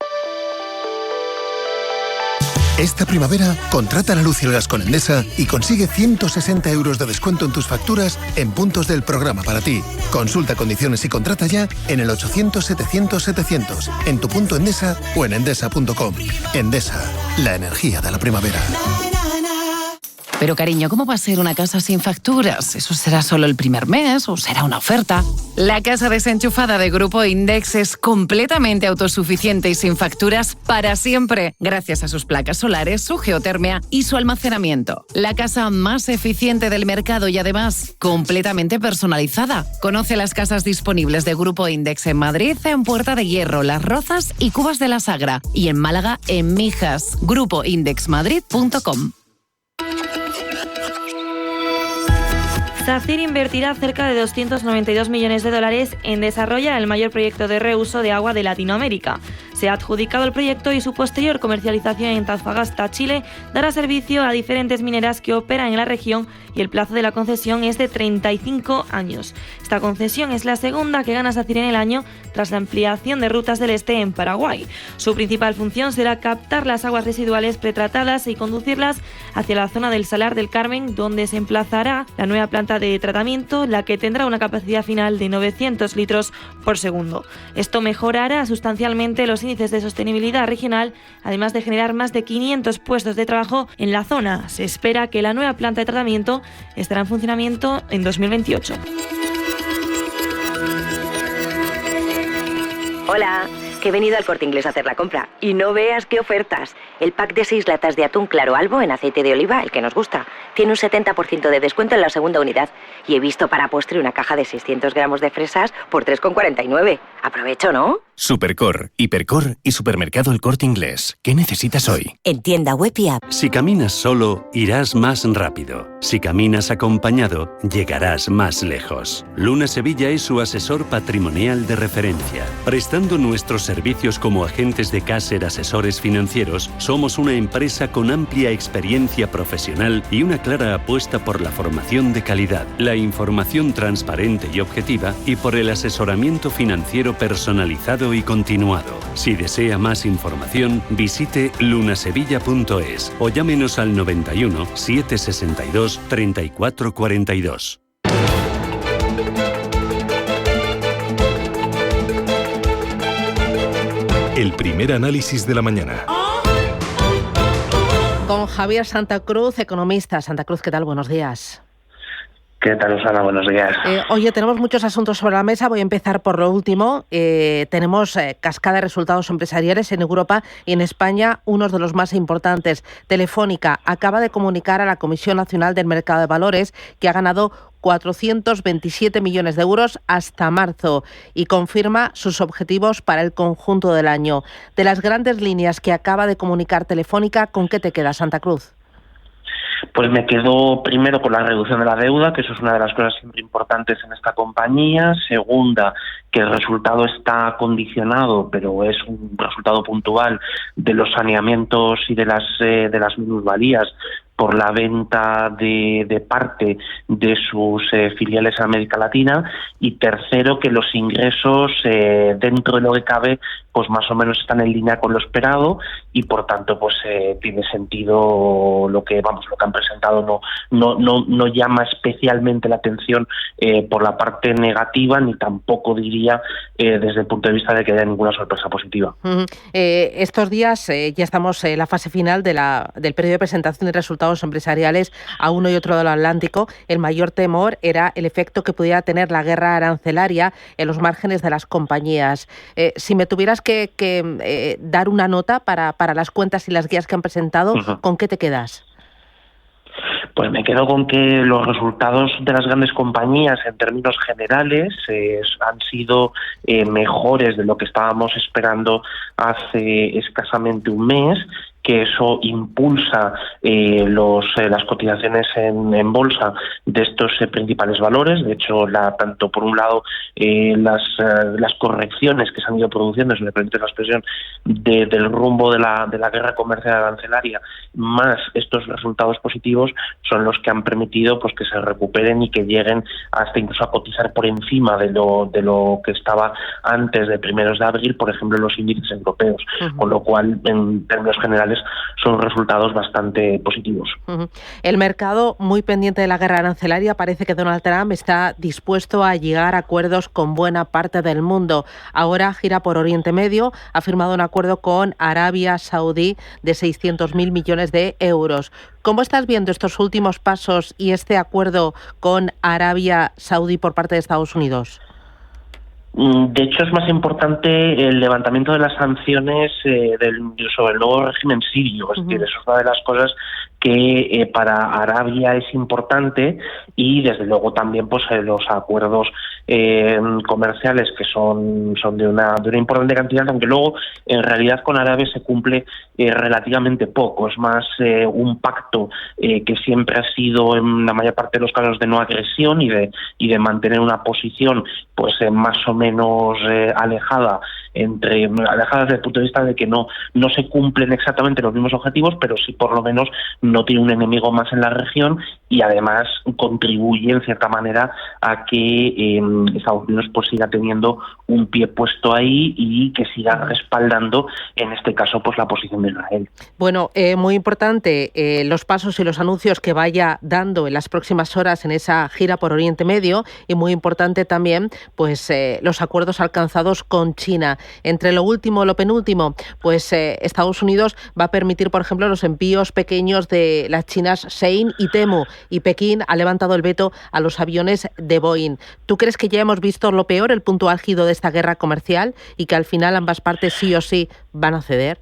Esta primavera, contrata la luz y el gas con Endesa y consigue 160 euros de descuento en tus facturas en puntos del programa para ti. Consulta condiciones y contrata ya en el 800-700-700, en tu punto Endesa o en endesa.com. Endesa, la energía de la primavera. Pero cariño, ¿cómo va a ser una casa sin facturas? ¿Eso será solo el primer mes o será una oferta? La casa desenchufada de Grupo Index es completamente autosuficiente y sin facturas para siempre, gracias a sus placas solares, su geotermia y su almacenamiento. La casa más eficiente del mercado y además completamente personalizada. Conoce las casas disponibles de Grupo Index en Madrid, en Puerta de Hierro, Las Rozas y Cubas de la Sagra, y en Málaga, en Mijas. grupoindexmadrid.com. SACIR invertirá cerca de 292 millones de dólares en desarrollar el mayor proyecto de reuso de agua de Latinoamérica. Se ha adjudicado el proyecto y su posterior comercialización en Antofagasta, Chile, dará servicio a diferentes mineras que operan en la región y el plazo de la concesión es de 35 años. Esta concesión es la segunda que gana SACIR en el año tras la ampliación de Rutas del Este en Paraguay. Su principal función será captar las aguas residuales pretratadas y conducirlas hacia la zona del Salar del Carmen, donde se emplazará la nueva planta de tratamiento, la que tendrá una capacidad final de 900 litros por segundo. Esto mejorará sustancialmente los índices de sostenibilidad regional, además de generar más de 500 puestos de trabajo en la zona. Se espera que la nueva planta de tratamiento estará en funcionamiento en 2028. Hola, que he venido al Corte Inglés a hacer la compra. Y no veas qué ofertas. El pack de 6 latas de atún claro albo en aceite de oliva, el que nos gusta, tiene un 70% de descuento en la segunda unidad. Y he visto para postre una caja de 600 gramos de fresas por 3,49. Aprovecho, ¿no? Supercor, Hipercor y Supermercado El Corte Inglés. ¿Qué necesitas hoy? En tienda web y app. Si caminas solo, irás más rápido. Si caminas acompañado, llegarás más lejos. Luna Sevilla es su asesor patrimonial de referencia. Prestando nuestros servicios como agentes de Caser Asesores Financieros, somos una empresa con amplia experiencia profesional y una clara apuesta por la formación de calidad, la información transparente y objetiva y por el asesoramiento financiero personalizado y continuado. Si desea más información, visite lunasevilla.es o llámenos al 91 762 3442. El primer análisis de la mañana. Con Javier Santa Cruz, economista. Santa Cruz, ¿qué tal? Buenos días. ¿Qué tal, Susana? Buenos días. Oye, tenemos muchos asuntos sobre la mesa. Voy a empezar por lo último. Tenemos cascada de resultados empresariales en Europa y en España, unos de los más importantes. Telefónica acaba de comunicar a la Comisión Nacional del Mercado de Valores que ha ganado 427 millones de euros hasta marzo y confirma sus objetivos para el conjunto del año. De las grandes líneas que acaba de comunicar Telefónica, ¿con qué te queda, Santa Cruz? Pues me quedo primero con la reducción de la deuda, que eso es una de las cosas siempre importantes en esta compañía. Segunda, que el resultado está condicionado, pero es un resultado puntual de los saneamientos y de las minusvalías por la venta de parte de sus filiales en América Latina. Y tercero, que los ingresos dentro de lo que cabe pues más o menos están en línea con lo esperado y por tanto pues tiene sentido lo que han presentado. No llama especialmente la atención por la parte negativa, ni tampoco diría desde el punto de vista de que haya ninguna sorpresa positiva. Estos días ya estamos en la fase final del periodo de presentación de resultados empresariales a uno y otro del Atlántico. El mayor temor era el efecto que pudiera tener la guerra arancelaria en los márgenes de las compañías. Si me tuvieras que dar una nota para las cuentas y las guías que han presentado, ¿con qué te quedas? Pues me quedo con que los resultados de las grandes compañías en términos generales han sido mejores de lo que estábamos esperando hace escasamente un mes, que eso impulsa las cotizaciones en bolsa de estos principales valores. De hecho, tanto por un lado las correcciones que se han ido produciendo, si me permite la expresión, del rumbo de la guerra comercial arancelaria, más estos resultados positivos, son los que han permitido pues que se recuperen y que lleguen hasta incluso a cotizar por encima de lo que estaba antes de primeros de abril, por ejemplo, los índices europeos, con lo cual, en términos generales, son resultados bastante positivos. El mercado, muy pendiente de la guerra arancelaria, parece que Donald Trump está dispuesto a llegar a acuerdos con buena parte del mundo. Ahora gira por Oriente Medio, ha firmado un acuerdo con Arabia Saudí de 600.000 millones de euros. ¿Cómo estás viendo estos últimos pasos y este acuerdo con Arabia Saudí por parte de Estados Unidos? De hecho, es más importante el levantamiento de las sanciones sobre el nuevo régimen sirio. Es decir, eso es una de las cosas que para Arabia es importante, y desde luego también pues los acuerdos comerciales, que son de una importante cantidad, aunque luego en realidad con Arabia se cumple relativamente poco. Es más un pacto que siempre ha sido, en la mayor parte de los casos, de no agresión y de mantener una posición pues más o menos alejada desde el punto de vista de que no se cumplen exactamente los mismos objetivos, pero sí por lo menos no tiene un enemigo más en la región, y además contribuye en cierta manera a que Estados Unidos pues siga teniendo un pie puesto ahí y que siga respaldando, en este caso, pues la posición de Israel. Bueno, muy importante los pasos y los anuncios que vaya dando en las próximas horas en esa gira por Oriente Medio, y muy importante también pues los acuerdos alcanzados con China. Entre lo último y lo penúltimo, pues Estados Unidos va a permitir, por ejemplo, los envíos pequeños de las chinas Shein y Temu, y Pekín ha levantado el veto a los aviones de Boeing. ¿Tú crees que ya hemos visto lo peor, el punto álgido de esta guerra comercial, y que al final ambas partes sí o sí van a ceder?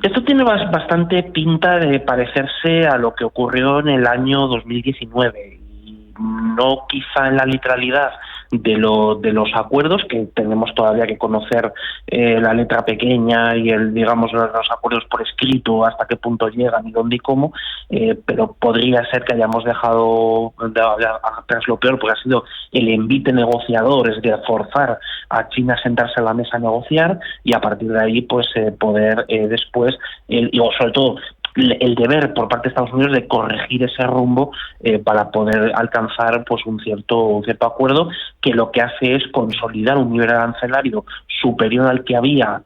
Esto tiene bastante pinta de parecerse a lo que ocurrió en el año 2019, y no quizá en la literalidad de los acuerdos, que tenemos todavía que conocer la letra pequeña y los acuerdos por escrito, hasta qué punto llegan y dónde y cómo, pero podría ser que hayamos dejado atrás lo peor, porque ha sido el envite negociador, es de forzar a China a sentarse a la mesa a negociar, y a partir de ahí pues poder después, sobre todo el deber por parte de Estados Unidos de corregir ese rumbo para poder alcanzar pues un cierto acuerdo, que lo que hace es consolidar un nivel arancelario superior al que había,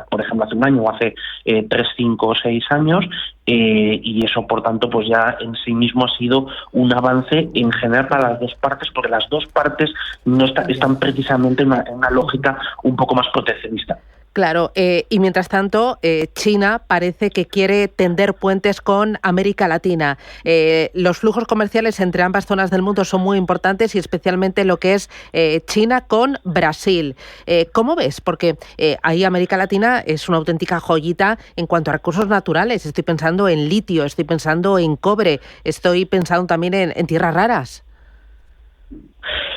por ejemplo, hace un año o hace 3, 5 o 6 años, y eso, por tanto, pues ya en sí mismo ha sido un avance en general para las dos partes, porque las dos partes no están precisamente en una lógica un poco más proteccionista. Claro, y mientras tanto, China parece que quiere tender puentes con América Latina. Los flujos comerciales entre ambas zonas del mundo son muy importantes, y especialmente lo que es China con Brasil. ¿Cómo ves? Porque ahí América Latina es una auténtica joyita en cuanto a recursos naturales. Estoy pensando en litio, estoy pensando en cobre, estoy pensando también en tierras raras.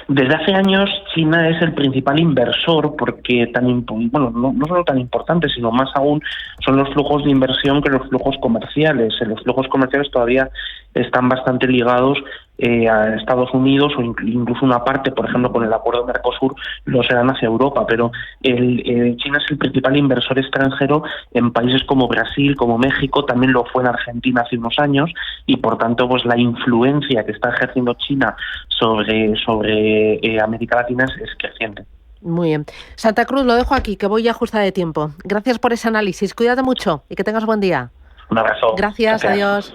Desde hace años China es el principal inversor, porque no solo tan importante, sino más aún son los flujos de inversión que los flujos comerciales. Los flujos comerciales todavía están bastante ligados a Estados Unidos, o incluso una parte, por ejemplo, con el acuerdo Mercosur, lo serán hacia Europa, pero China es el principal inversor extranjero en países como Brasil, como México, también lo fue en Argentina hace unos años, y por tanto pues la influencia que está ejerciendo China sobre América Latina es creciente. Muy bien. Santa Cruz, lo dejo aquí, que voy ya justa de tiempo. Gracias por ese análisis, cuídate mucho y que tengas buen día. Un abrazo. Gracias. Adiós.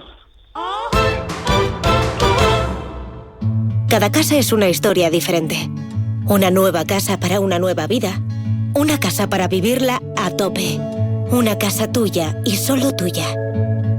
Cada casa es una historia diferente. Una nueva casa para una nueva vida. Una casa para vivirla a tope. Una casa tuya y solo tuya.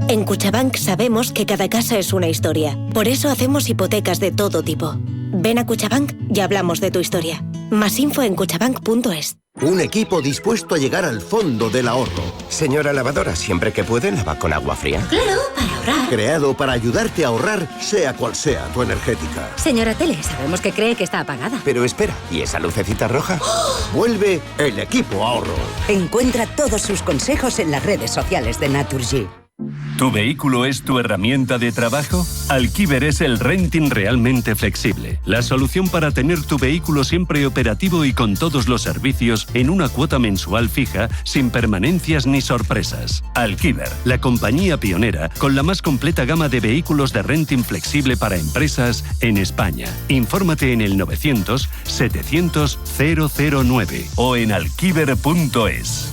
En Cuchabank sabemos que cada casa es una historia. Por eso hacemos hipotecas de todo tipo. Ven a Cuchabank y hablamos de tu historia. Más info en cuchabank.es. Un equipo dispuesto a llegar al fondo del ahorro. Señora lavadora, siempre que puede, lava con agua fría. Claro, para ahorrar. Creado para ayudarte a ahorrar, sea cual sea tu energética. Señora Tele, sabemos que cree que está apagada. Pero espera, ¿y esa lucecita roja? ¡Oh! Vuelve el equipo ahorro. Encuentra todos sus consejos en las redes sociales de Naturgy. ¿Tu vehículo es tu herramienta de trabajo? Alquiver es el renting realmente flexible. La solución para tener tu vehículo siempre operativo y con todos los servicios en una cuota mensual fija, sin permanencias ni sorpresas. Alquiver, la compañía pionera con la más completa gama de vehículos de renting flexible para empresas en España. Infórmate en el 900 700 009 o en alquiver.es.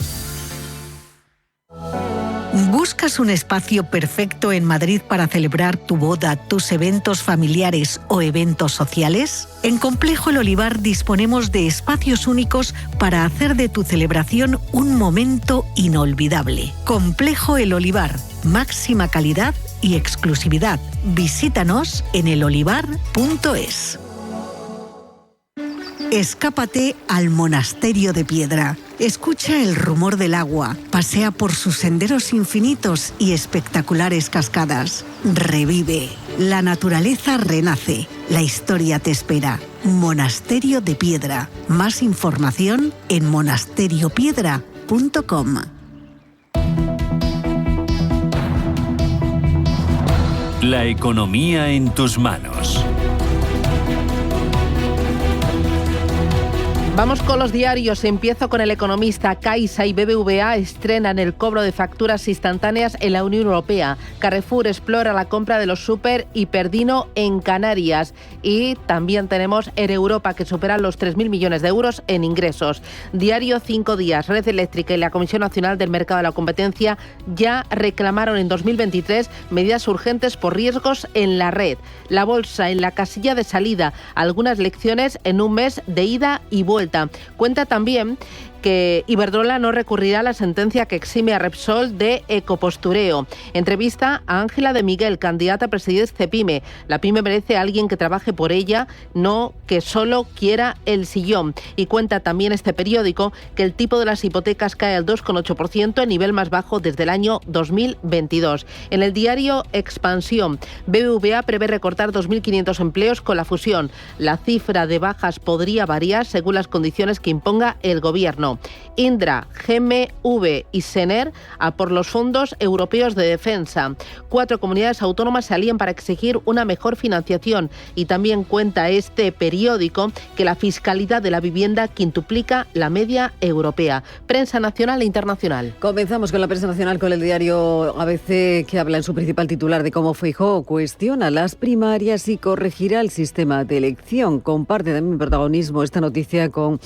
¿Buscas un espacio perfecto en Madrid para celebrar tu boda, tus eventos familiares o eventos sociales? En Complejo El Olivar disponemos de espacios únicos para hacer de tu celebración un momento inolvidable. Complejo El Olivar, máxima calidad y exclusividad. Visítanos en elolivar.es. Escápate al Monasterio de Piedra. Escucha el rumor del agua, pasea por sus senderos infinitos y espectaculares cascadas. Revive. La naturaleza renace. La historia te espera. Monasterio de Piedra. Más información en monasteriopiedra.com. La economía en tus manos. Vamos con los diarios. Empiezo con El Economista. Caixa y BBVA estrenan el cobro de facturas instantáneas en la Unión Europea. Carrefour explora la compra de los Super y Perdino en Canarias. Y también tenemos Europa, que supera los 3.000 millones de euros en ingresos. Diario 5 días. Red Eléctrica y la Comisión Nacional del Mercado de la Competencia ya reclamaron en 2023 medidas urgentes por riesgos en la red. La bolsa en la casilla de salida. Algunas lecciones en un mes de ida y vuelta. Cuenta también que Iberdrola no recurrirá a la sentencia que exime a Repsol de ecopostureo. Entrevista a Ángela de Miguel, candidata a presidir Cepime. La pyme merece a alguien que trabaje por ella, no que solo quiera el sillón. Y cuenta también este periódico que el tipo de las hipotecas cae al 2,8%, el nivel más bajo desde el año 2022. En el diario Expansión, BBVA prevé recortar 2.500 empleos con la fusión. La cifra de bajas podría variar según las condiciones que imponga el gobierno. Indra, GMV y Sener a por los fondos europeos de defensa. 4 comunidades autónomas se alían para exigir una mejor financiación. Y también cuenta este periódico que la fiscalidad de la vivienda quintuplica la media europea. Prensa nacional e internacional. Comenzamos con la prensa nacional, con el diario ABC, que habla en su principal titular de cómo Feijóo cuestiona las primarias y corregirá el sistema de elección. Comparte también protagonismo esta noticia con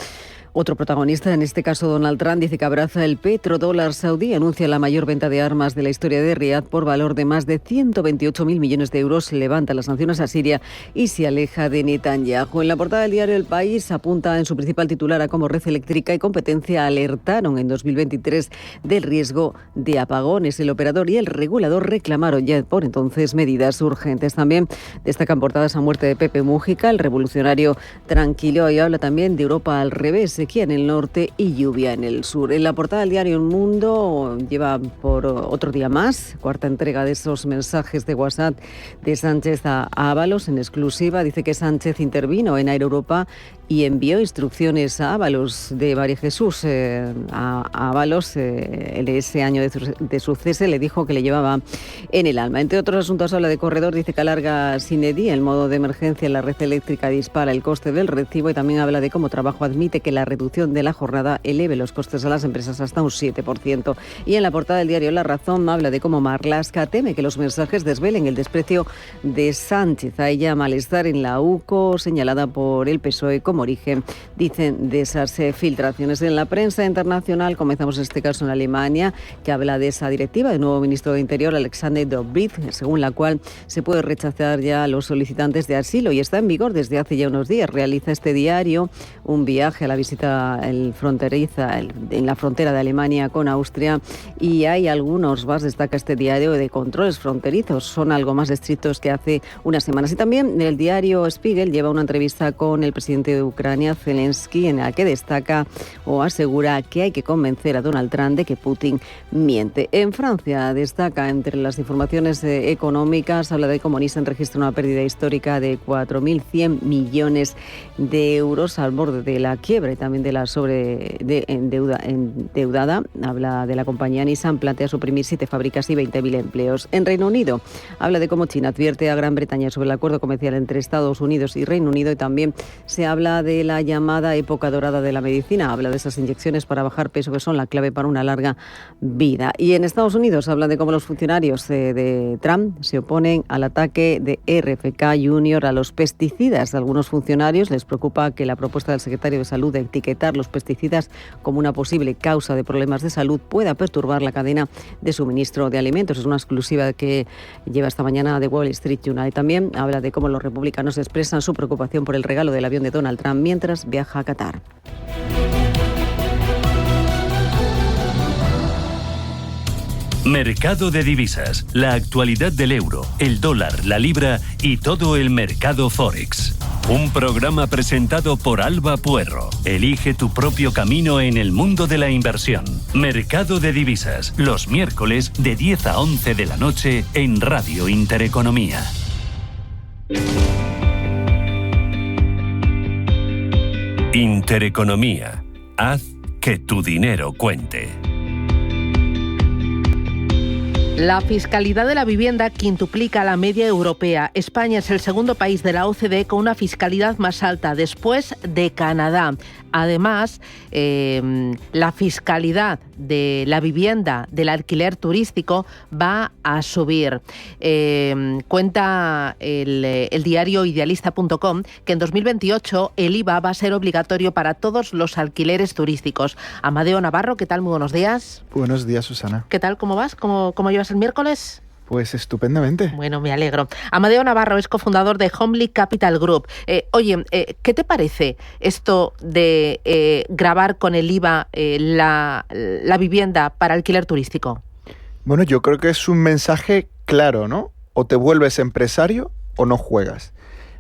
otro protagonista, en este caso Donald Trump, dice que abraza el petrodólar saudí, anuncia la mayor venta de armas de la historia de Riad por valor de más de 128.000 millones de euros, levanta las sanciones a Siria y se aleja de Netanyahu. En la portada del diario El País apunta en su principal titular a cómo Red Eléctrica y Competencia alertaron en 2023 del riesgo de apagones. El operador y el regulador reclamaron ya por entonces medidas urgentes. También destacan portadas a muerte de Pepe Mújica, el revolucionario tranquilo, y habla también de Europa al revés, sequía en el norte y lluvia en el sur. En la portada del diario El Mundo lleva por otro día más, cuarta entrega de esos mensajes de WhatsApp de Sánchez a Ábalos en exclusiva. Dice que Sánchez intervino en Air Europa y envió instrucciones a Ábalos de María Jesús. A Ábalos, en ese año de su cese, le dijo que le llevaba en el alma. Entre otros asuntos habla de corredor, dice que alarga sine die el modo de emergencia en la red eléctrica, dispara el coste del recibo, y también habla de cómo Trabajo admite que la reducción de la jornada eleve los costes a las empresas hasta un 7%. Y en la portada del diario La Razón habla de cómo Marlaska teme que los mensajes desvelen el desprecio de Sánchez. A ella malestar en la UCO, señalada por el PSOE como origen, dicen, de esas filtraciones. En la prensa internacional comenzamos este caso en Alemania, que habla de esa directiva del nuevo ministro de Interior, Alexander Dobrindt, según la cual se puede rechazar ya a los solicitantes de asilo, y está en vigor desde hace ya unos días. Realiza este diario un viaje a la visita fronteriza en la frontera de Alemania con Austria, y hay algunos más, destaca este diario, de controles fronterizos. Son algo más estrictos que hace unas semanas. Y también el diario Spiegel lleva una entrevista con el presidente de Ucrania, Zelensky, en la que destaca o asegura que hay que convencer a Donald Trump de que Putin miente. En Francia destaca entre las informaciones económicas, habla de cómo Nissan registra una pérdida histórica de 4.100 millones de euros al borde de la quiebra y también de la endeudada. Habla de la compañía Nissan, plantea suprimir 7 fábricas y 20.000 empleos. En Reino Unido habla de cómo China advierte a Gran Bretaña sobre el acuerdo comercial entre Estados Unidos y Reino Unido, y también se habla de la llamada época dorada de la medicina. Habla de esas inyecciones para bajar peso que son la clave para una larga vida. Y en Estados Unidos habla de cómo los funcionarios de Trump se oponen al ataque de RFK Jr. a los pesticidas. A algunos funcionarios les preocupa que la propuesta del secretario de Salud de etiquetar los pesticidas como una posible causa de problemas de salud pueda perturbar la cadena de suministro de alimentos. Es una exclusiva que lleva esta mañana de Wall Street Journal. Y también habla de cómo los republicanos expresan su preocupación por el regalo del avión de Donald Trump mientras viaja a Qatar. Mercado de divisas, la actualidad del euro, el dólar, la libra y todo el mercado Forex. Un programa presentado por Alba Puerro. Elige tu propio camino en el mundo de la inversión. Mercado de divisas, los miércoles de 10 a 11 de la noche en Radio Intereconomía. Intereconomía. Haz que tu dinero cuente. La fiscalidad de la vivienda quintuplica la media europea. España es el segundo país de la OCDE con una fiscalidad más alta, después de Canadá. Además, la fiscalidad de la vivienda, del alquiler turístico, va a subir. Cuenta el diario idealista.com que en 2028 el IVA va a ser obligatorio para todos los alquileres turísticos. Amadeo Navarro, ¿qué tal? Muy buenos días. Buenos días, Susana. ¿Qué tal? ¿Cómo vas? ¿Cómo llevas el miércoles? Pues estupendamente. Bueno, me alegro. Amadeo Navarro es cofundador de Homely Capital Group. Oye, ¿qué te parece esto de gravar con el IVA la vivienda para alquiler turístico? Bueno, yo creo que es un mensaje claro, ¿no? O te vuelves empresario o no juegas.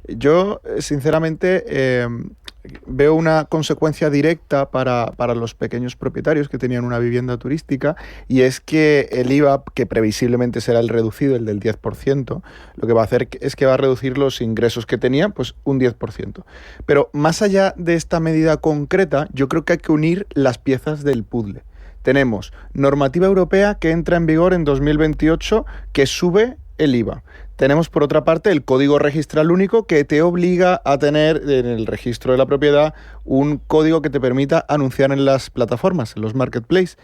Yo, sinceramente, veo una consecuencia directa para los pequeños propietarios que tenían una vivienda turística, y es que el IVA, que previsiblemente será el reducido, el del 10%, lo que va a hacer es que va a reducir los ingresos que tenían, pues un 10%. Pero más allá de esta medida concreta, yo creo que hay que unir las piezas del puzzle. Tenemos normativa europea que entra en vigor en 2028 que sube el IVA. Tenemos, por otra parte, el Código Registral Único que te obliga a tener en el registro de la propiedad un código que te permita anunciar en las plataformas, en los marketplaces.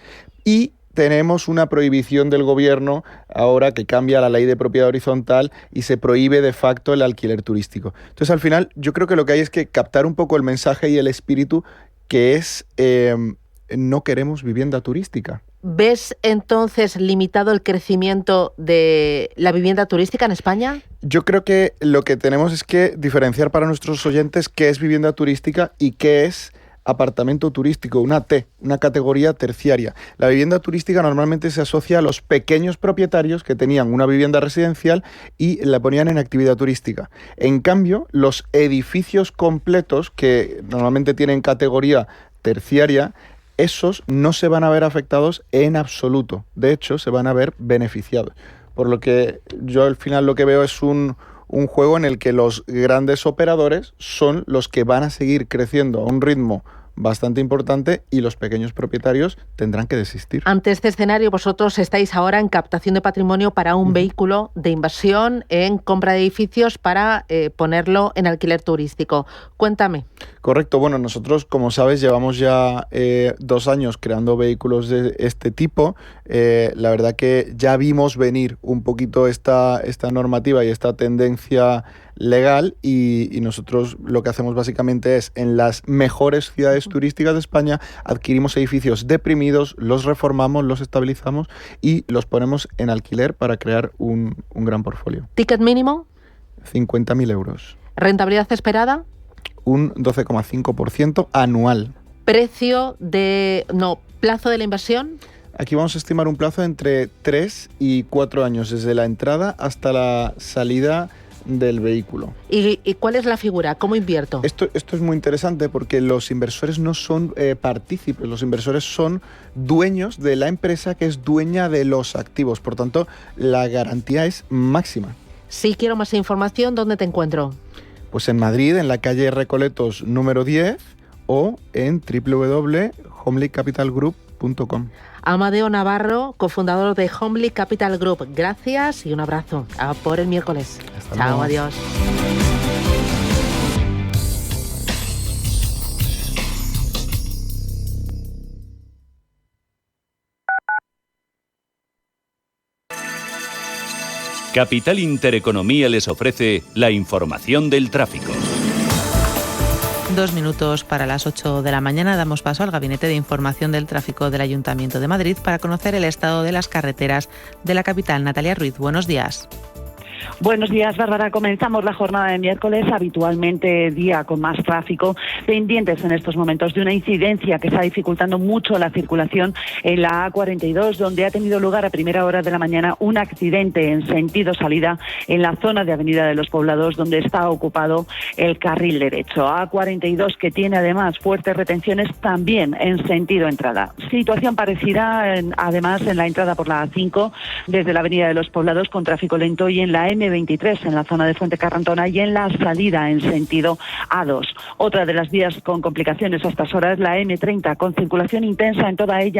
Y tenemos una prohibición del gobierno ahora que cambia la ley de propiedad horizontal y se prohíbe de facto el alquiler turístico. Entonces, al final, yo creo que lo que hay es que captar un poco el mensaje y el espíritu, que es no queremos vivienda turística. ¿Ves entonces limitado el crecimiento de la vivienda turística en España? Yo creo que lo que tenemos es que diferenciar para nuestros oyentes qué es vivienda turística y qué es apartamento turístico, una T, una categoría terciaria. La vivienda turística normalmente se asocia a los pequeños propietarios que tenían una vivienda residencial y la ponían en actividad turística. En cambio, los edificios completos que normalmente tienen categoría terciaria, esos no se van a ver afectados en absoluto. De hecho, se van a ver beneficiados. Por lo que yo al final lo que veo es un juego en el que los grandes operadores son los que van a seguir creciendo a un ritmo bastante importante y los pequeños propietarios tendrán que desistir. Ante este escenario, vosotros estáis ahora en captación de patrimonio para un vehículo de inversión en compra de edificios para ponerlo en alquiler turístico. Cuéntame. Correcto. Bueno, nosotros, como sabes, llevamos ya 2 años creando vehículos de este tipo. La verdad que ya vimos venir un poquito esta normativa y esta tendencia legal y nosotros lo que hacemos básicamente es, en las mejores ciudades turísticas de España, adquirimos edificios deprimidos, los reformamos, los estabilizamos y los ponemos en alquiler para crear un gran portfolio. ¿Ticket mínimo? 50.000 euros. ¿Rentabilidad esperada? Un 12,5% anual. ¿Plazo de la inversión? Aquí vamos a estimar un plazo entre 3 y 4 años, desde la entrada hasta la salida del vehículo. ¿Y cuál es la figura? ¿Cómo invierto? Esto es muy interesante porque los inversores no son partícipes, los inversores son dueños de la empresa que es dueña de los activos. Por tanto, la garantía es máxima. Si quiero más información, ¿dónde te encuentro? Pues en Madrid, en la calle Recoletos número 10 o en www.homelycapitalgroup.com. Amadeo Navarro, cofundador de Homely Capital Group. Gracias y un abrazo. A por el miércoles. Chao, adiós. Capital Intereconomía les ofrece la información del tráfico. 2 minutos para las 8 de la mañana damos paso al Gabinete de Información del Tráfico del Ayuntamiento de Madrid para conocer el estado de las carreteras de la capital. Natalia Ruiz, buenos días. Buenos días, Bárbara. Comenzamos la jornada de miércoles, habitualmente día con más tráfico, pendientes en estos momentos de una incidencia que está dificultando mucho la circulación en la A42, donde ha tenido lugar a primera hora de la mañana un accidente en sentido salida en la zona de Avenida de los Poblados, donde está ocupado el carril derecho. A42 que tiene además fuertes retenciones también en sentido entrada. Situación parecida además en la entrada por la A5 desde la Avenida de los Poblados con tráfico lento y en la M23 en la zona de Fuente Carrantona y en la salida en sentido A2. Otra de las vías con complicaciones a estas horas, la M30 con circulación intensa en toda ella